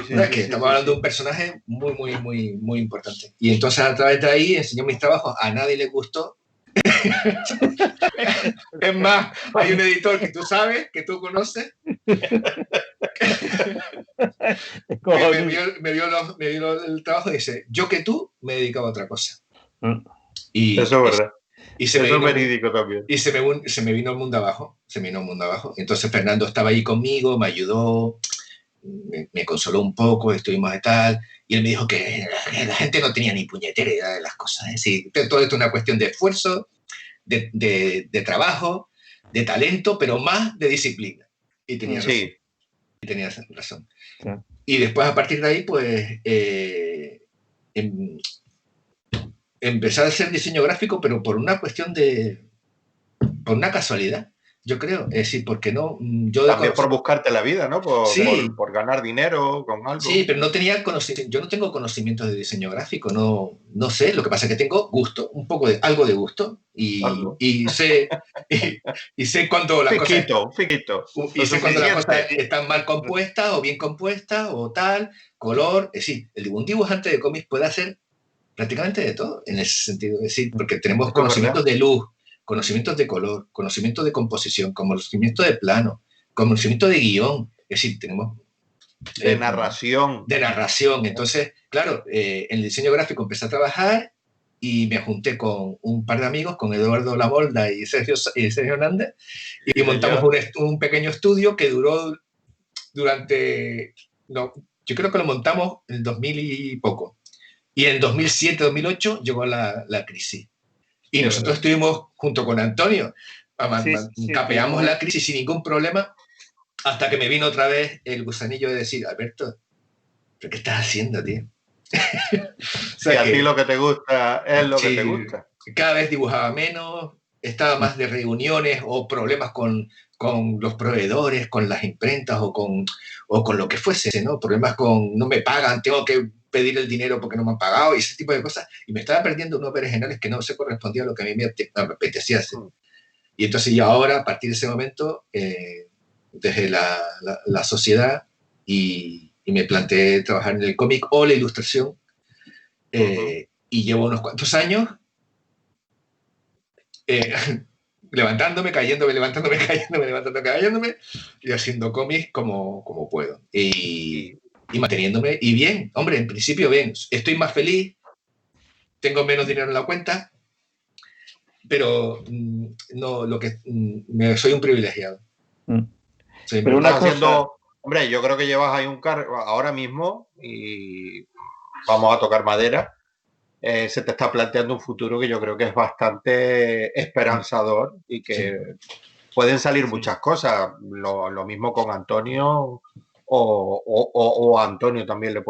Estamos hablando de un personaje muy, muy, muy, muy importante. Y entonces a través de ahí enseñó mis trabajos, a nadie le gustó. Es más, hay un editor que tú sabes, que tú conoces, me vio el trabajo y dice, yo que tú me dedicaba a otra cosa. Y eso es verdad. Y se me vino, verídico también. Y se me vino el mundo abajo. Entonces Fernando estaba ahí conmigo, me ayudó, me consoló un poco, estuvimos de tal, y él me dijo que la gente no tenía ni puñetera idea de las cosas. Es decir, todo esto es una cuestión de esfuerzo, de trabajo, de talento, pero más de disciplina. Y tenía razón. Sí. Y tenía razón. Sí. Y después, a partir de ahí, pues, empecé a hacer diseño gráfico, pero por una cuestión por una casualidad, yo creo. Es decir, porque no... También por buscarte la vida, ¿no? Por ganar dinero con algo. Sí, pero no tenía conocimiento. Yo no tengo conocimientos de diseño gráfico, no sé. Lo que pasa es que tengo gusto, algo de gusto. Y sé cuando las cosas... Fiquito. Y sé cuando las cosas están mal compuestas o bien compuestas o tal, color. Es decir, un dibujante de cómics puede hacer prácticamente de todo en ese sentido. Es decir, porque tenemos conocimientos de luz, conocimientos de color, conocimiento de composición, conocimiento de plano, conocimiento de guión. Es decir, tenemos... De narración. De narración. Entonces, claro, en el diseño gráfico empecé a trabajar y me junté con un par de amigos, con Eduardo Lamolda y Sergio Hernández, y montamos un pequeño estudio que duró durante... No, yo creo que lo montamos en el 2000 y poco. Y en 2007-2008 llegó la crisis. Y nosotros estuvimos junto con Antonio, capeamos la crisis sin ningún problema, hasta que me vino otra vez el gusanillo de decir, Alberto, ¿pero qué estás haciendo, tío? O sea, a ti lo que te gusta es lo que te gusta. Cada vez dibujaba menos, estaba más de reuniones o problemas con los proveedores, con las imprentas o con lo que fuese, ¿no? Problemas con no me pagan, tengo que pedir el dinero porque no me han pagado y ese tipo de cosas. Y me estaba perdiendo unos berenjenales que no se correspondía a lo que a mí me apetecía hacer. Y entonces yo ahora, a partir de ese momento, dejé la sociedad y me planteé trabajar en el cómic o la ilustración. Y llevo unos cuantos años levantándome, cayéndome, levantándome, cayéndome y haciendo cómics como puedo. Y manteniéndome, y bien, hombre, en principio bien, estoy más feliz, tengo menos dinero en la cuenta, pero no, soy un privilegiado. Pero una cosa... Hombre, yo creo que llevas ahí un cargo ahora mismo y vamos a tocar madera, se te está planteando un futuro que yo creo que es bastante esperanzador y que pueden salir muchas cosas, lo mismo con Antonio o a Antonio también le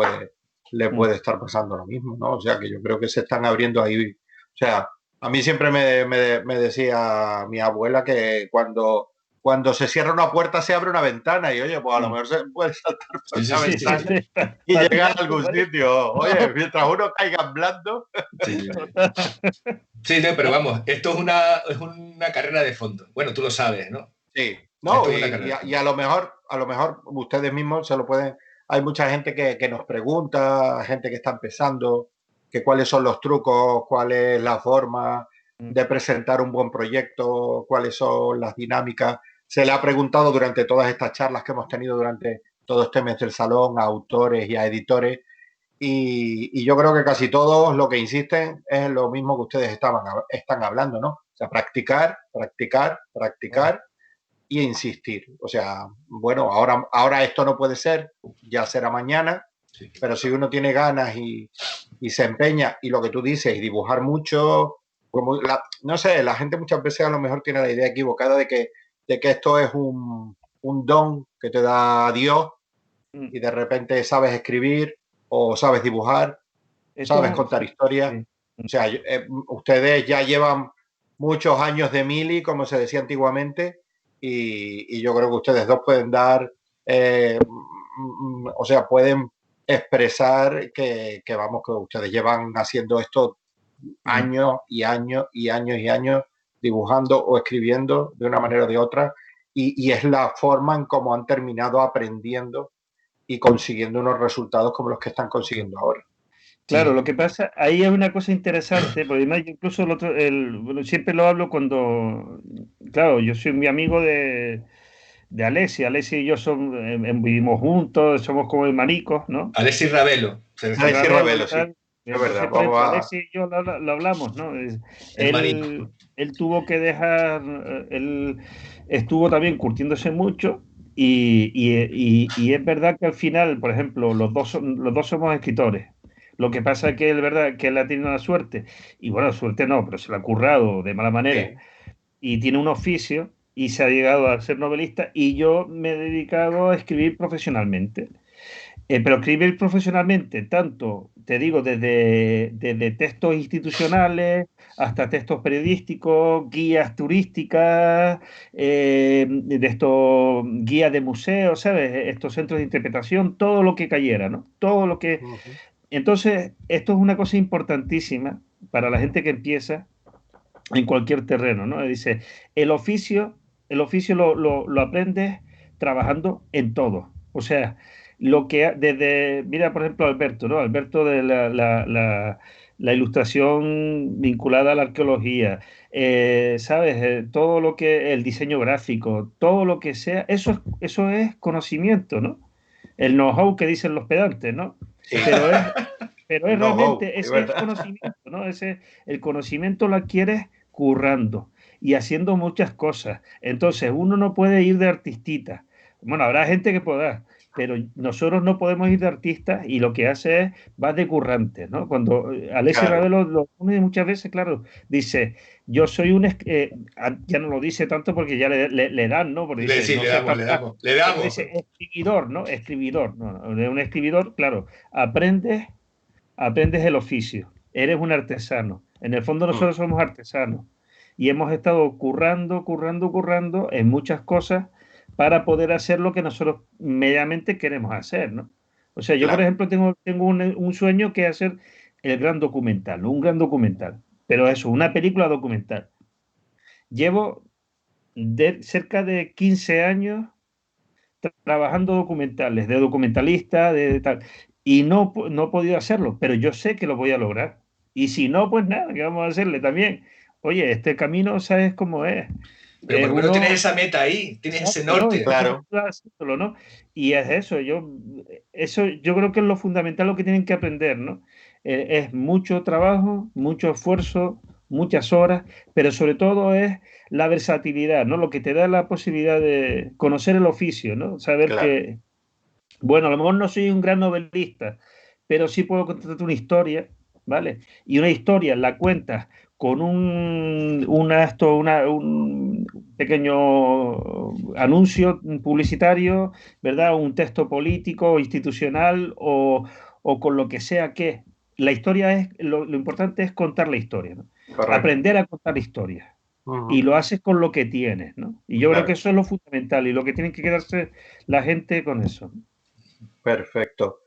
puede estar pasando lo mismo, ¿no? O sea, que yo creo que se están abriendo ahí. O sea, a mí siempre me decía mi abuela que cuando se cierra una puerta se abre una ventana y, oye, pues a lo mejor se puede saltar por esa ventana y llegar a algún sitio. Oye, mientras uno caiga en blando. Sí, no, pero vamos, esto es una carrera de fondo. Bueno, tú lo sabes, ¿no? Sí. No, y a lo mejor ustedes mismos se lo pueden... Hay mucha gente que nos pregunta, gente que está empezando, que cuáles son los trucos, cuál es la forma de presentar un buen proyecto, cuáles son las dinámicas. Se le ha preguntado durante todas estas charlas que hemos tenido durante todo este mes del salón a autores y a editores y yo creo que casi todos lo que insisten es lo mismo que ustedes están hablando, ¿no? O sea, practicar y insistir. O sea, bueno, ahora esto no puede ser, ya será mañana, pero si uno tiene ganas y se empeña y lo que tú dices, y dibujar mucho, no sé, la gente muchas veces a lo mejor tiene la idea equivocada de que esto es un don que te da Dios y de repente sabes escribir o sabes dibujar, sabes contar historias. O sea, ustedes ya llevan muchos años de mili, como se decía antiguamente, y yo creo que ustedes dos pueden dar, o sea, pueden expresar que vamos, que ustedes llevan haciendo esto años y años y años y años, dibujando o escribiendo de una manera o de otra, y es la forma en cómo han terminado aprendiendo y consiguiendo unos resultados como los que están consiguiendo ahora. Claro, lo que pasa, ahí hay una cosa interesante, porque además incluso bueno, siempre lo hablo cuando, claro, yo soy mi amigo de de Alessi. Alessi y yo vivimos juntos, somos como hermanicos, ¿no? Alessi Ravelo. Alessi Ravelo, sí. Es verdad, Entonces, por ejemplo, Alessi y yo lo hablamos, ¿no? Él tuvo que dejar, él estuvo también curtiéndose mucho y es verdad que al final, por ejemplo, los dos somos escritores. Lo que pasa es que es verdad que él ha tenido la suerte, y bueno, suerte no, pero se la ha currado de mala manera, y tiene un oficio y se ha llegado a ser novelista, y yo me he dedicado a escribir profesionalmente. Pero escribir profesionalmente, tanto, te digo, desde textos institucionales hasta textos periodísticos, guías turísticas, de estos guías de museos, ¿sabes? Estos centros de interpretación, todo lo que cayera, ¿no? Todo lo que... Entonces, esto es una cosa importantísima para la gente que empieza en cualquier terreno, ¿no? Dice, el oficio, lo aprendes trabajando en todo. O sea, mira, por ejemplo, Alberto, ¿no? Alberto de la ilustración vinculada a la arqueología, ¿sabes? Todo lo que, el diseño gráfico, todo lo que sea, eso es conocimiento, ¿no? El know-how que dicen los pedantes, ¿no? Sí. Pero es realmente ese es conocimiento, ¿no? El conocimiento lo adquieres currando y haciendo muchas cosas. Entonces, uno no puede ir de artistita. Bueno, habrá gente que pueda, pero nosotros no podemos ir de artistas y lo que hace es, va de currante, ¿no? Cuando Alessi Ravelo lo pone muchas veces, claro, dice, yo soy ya no lo dice tanto porque ya le dan, ¿no? Porque dice, sí, no le damos. Dice, escribidor, ¿no? Escribidor, no, de un escribidor, claro, aprendes el oficio, eres un artesano. En el fondo nosotros somos artesanos y hemos estado currando en muchas cosas para poder hacer lo que nosotros medianamente queremos hacer, ¿no? O sea, yo por ejemplo tengo un sueño que es hacer el gran documental, ¿no? Un gran documental, pero eso, una película documental. Llevo cerca de 15 años trabajando documentales, de documentalista, de tal, y no he podido hacerlo, pero yo sé que lo voy a lograr. Y si no, pues nada, ¿qué vamos a hacerle también? Oye, este camino, ¿sabes cómo es? Pero por lo menos tienes esa meta ahí, tienes ese norte. ¿No? Claro. ¿No? Y es eso, yo creo que es lo fundamental, lo que tienen que aprender, ¿no? Es mucho trabajo, mucho esfuerzo, muchas horas, pero sobre todo es la versatilidad, ¿no? Lo que te da la posibilidad de conocer el oficio, ¿no? Saber que, bueno, a lo mejor no soy un gran novelista, pero sí puedo contarte una historia, ¿vale? Y una historia la cuentas con un pequeño anuncio publicitario, ¿verdad? Un texto político, institucional o con lo que sea que. La historia es, lo importante es contar la historia, ¿no? Aprender a contar historias. Y lo haces con lo que tienes, ¿no? Y yo creo que eso es lo fundamental y lo que tiene que quedarse la gente con eso. Perfecto.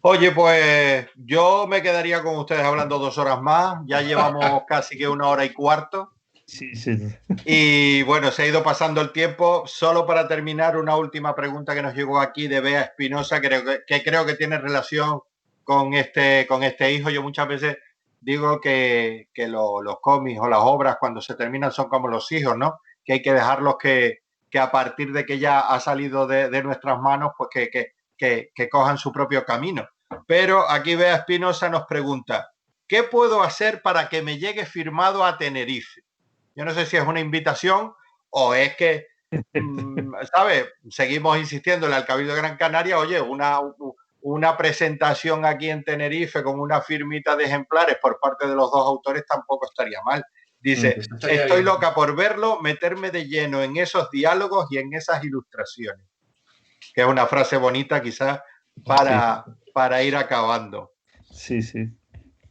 Oye, pues yo me quedaría con ustedes hablando 2 horas más. Ya llevamos casi que 1 hora y cuarto. Sí, sí. Y bueno, se ha ido pasando el tiempo. Solo para terminar, una última pregunta que nos llegó aquí de Bea Espinosa, que creo que tiene relación con este hijo. Yo muchas veces digo que los cómics o las obras cuando se terminan son como los hijos, ¿no? Que hay que dejarlos que a partir de que ya ha salido de nuestras manos, pues que cojan su propio camino. Pero aquí Bea Espinosa nos pregunta, ¿qué puedo hacer para que me llegue firmado a Tenerife? Yo no sé si es una invitación o es que, ¿sabes? Seguimos insistiéndole al Cabildo de Gran Canaria, oye, una presentación aquí en Tenerife con una firmita de ejemplares por parte de los 2 autores tampoco estaría mal. Dice, estoy loca por verlo, meterme de lleno en esos diálogos y en esas ilustraciones. Que es una frase bonita quizás para ir acabando. Sí, sí.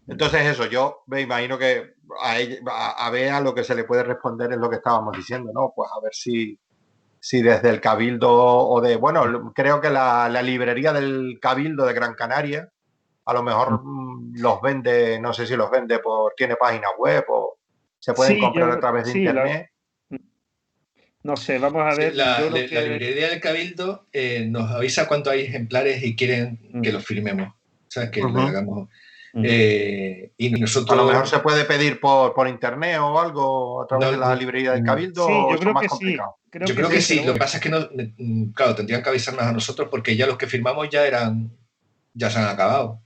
Entonces eso, yo me imagino que a Bea lo que se le puede responder es lo que estábamos diciendo, ¿no? Pues a ver si desde el Cabildo o de, bueno, creo que la librería del Cabildo de Gran Canaria a lo mejor los vende, no sé si los vende tiene página web o se pueden comprar a través de internet. No sé, vamos a ver. La librería del Cabildo nos avisa cuánto hay ejemplares y quieren que los firmemos. ¿Sabes? Que lo hagamos. Y nosotros... A lo mejor se puede pedir por internet o algo a través de la librería del Cabildo. Sí, yo creo más que complicado. sí. Yo creo que sí. Lo que pasa es que claro, tendrían que avisarnos a nosotros porque ya los que firmamos ya se han acabado.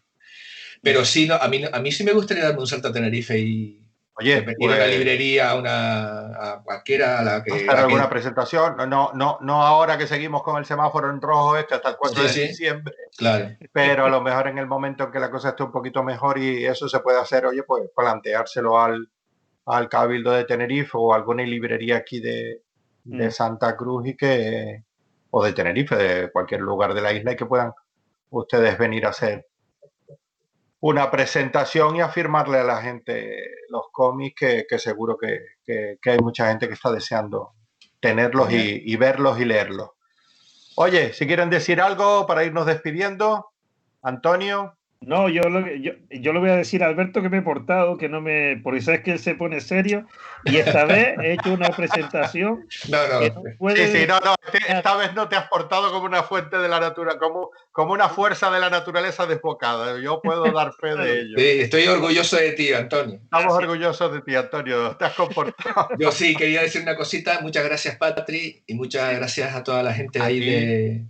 Pero sí, no, a mí sí me gustaría darme un salto a Tenerife y ir a una librería, a cualquiera, a la que... ¿Hacer alguna presentación? No ahora que seguimos con el semáforo en rojo hasta el 4 de diciembre. Claro. Pero a lo mejor en el momento en que la cosa esté un poquito mejor y eso se puede hacer, pues planteárselo al Cabildo de Tenerife o alguna librería aquí de Santa Cruz o de Tenerife, de cualquier lugar de la isla, y que puedan ustedes venir a hacer una presentación y a firmarle a la gente los cómics que seguro que hay mucha gente que está deseando tenerlos y verlos y leerlos. Oye, si quieren decir algo para irnos despidiendo, Antonio. No, yo le voy a decir a Alberto que me he portado, porque sabes que él se pone serio y esta vez he hecho una presentación. Esta vez no te has portado como una fuente de la naturaleza, como una fuerza de la naturaleza desbocada. Yo puedo dar fe de ello. Sí, estoy orgulloso de ti, Antonio. Estamos orgullosos de ti, Antonio. Te has comportado. Yo sí quería decir una cosita. Muchas gracias, Patri, y muchas gracias a toda la gente ahí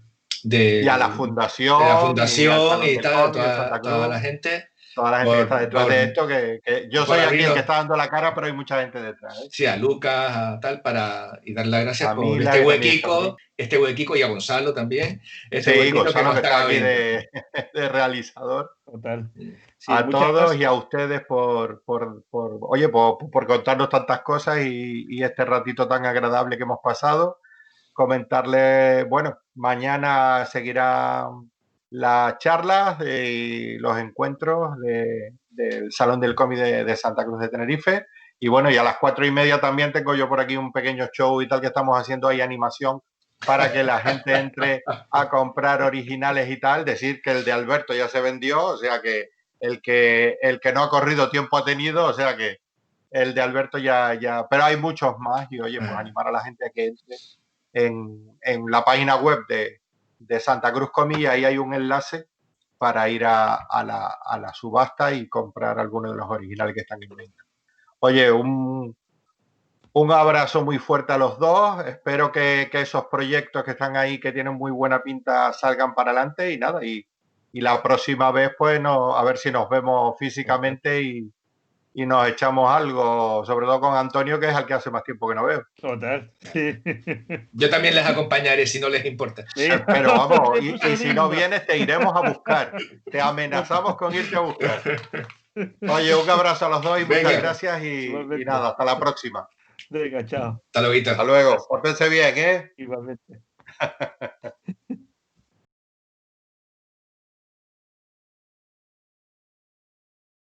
y a la fundación. De la fundación y tal, toda la gente. Toda la gente que está detrás de esto, que yo soy aquí el que está dando la cara, pero hay mucha gente detrás. Sí, a Lucas, a tal, y dar las gracias por este huequico, y a Gonzalo también. Gonzalo que está aquí de realizador. Total. Sí, a todos y a ustedes por contarnos tantas cosas y este ratito tan agradable que hemos pasado. Comentarles, mañana seguirá las charlas y los encuentros del Salón del Cómic de Santa Cruz de Tenerife. Y y a las 4:30 también tengo yo por aquí un pequeño show y tal que estamos haciendo ahí, animación, para que la gente entre a comprar originales y tal. Decir que el de Alberto ya se vendió, o sea que el que no ha corrido tiempo ha tenido, o sea que el de Alberto ya. Pero hay muchos más y pues animar a la gente a que entre en la página web de Santa Cruz Comics. Ahí hay un enlace para ir a la subasta y comprar algunos de los originales que están en venta. Oye, un abrazo muy fuerte a los dos. Espero que esos proyectos que están ahí, que tienen muy buena pinta, salgan para adelante y nada. Y la próxima vez, pues, a ver si nos vemos físicamente y nos echamos algo, sobre todo con Antonio, que es el que hace más tiempo que no veo. Total. Yo también les acompañaré si no les importa. Sí. Pero vamos, y si no vienes, te iremos a buscar. Te amenazamos con irte a buscar. Oye, un abrazo a los dos y muchas gracias y nada, hasta la próxima. Venga, chao. Hasta luego. Hasta luego. Pórtense bien, ¿eh? Igualmente.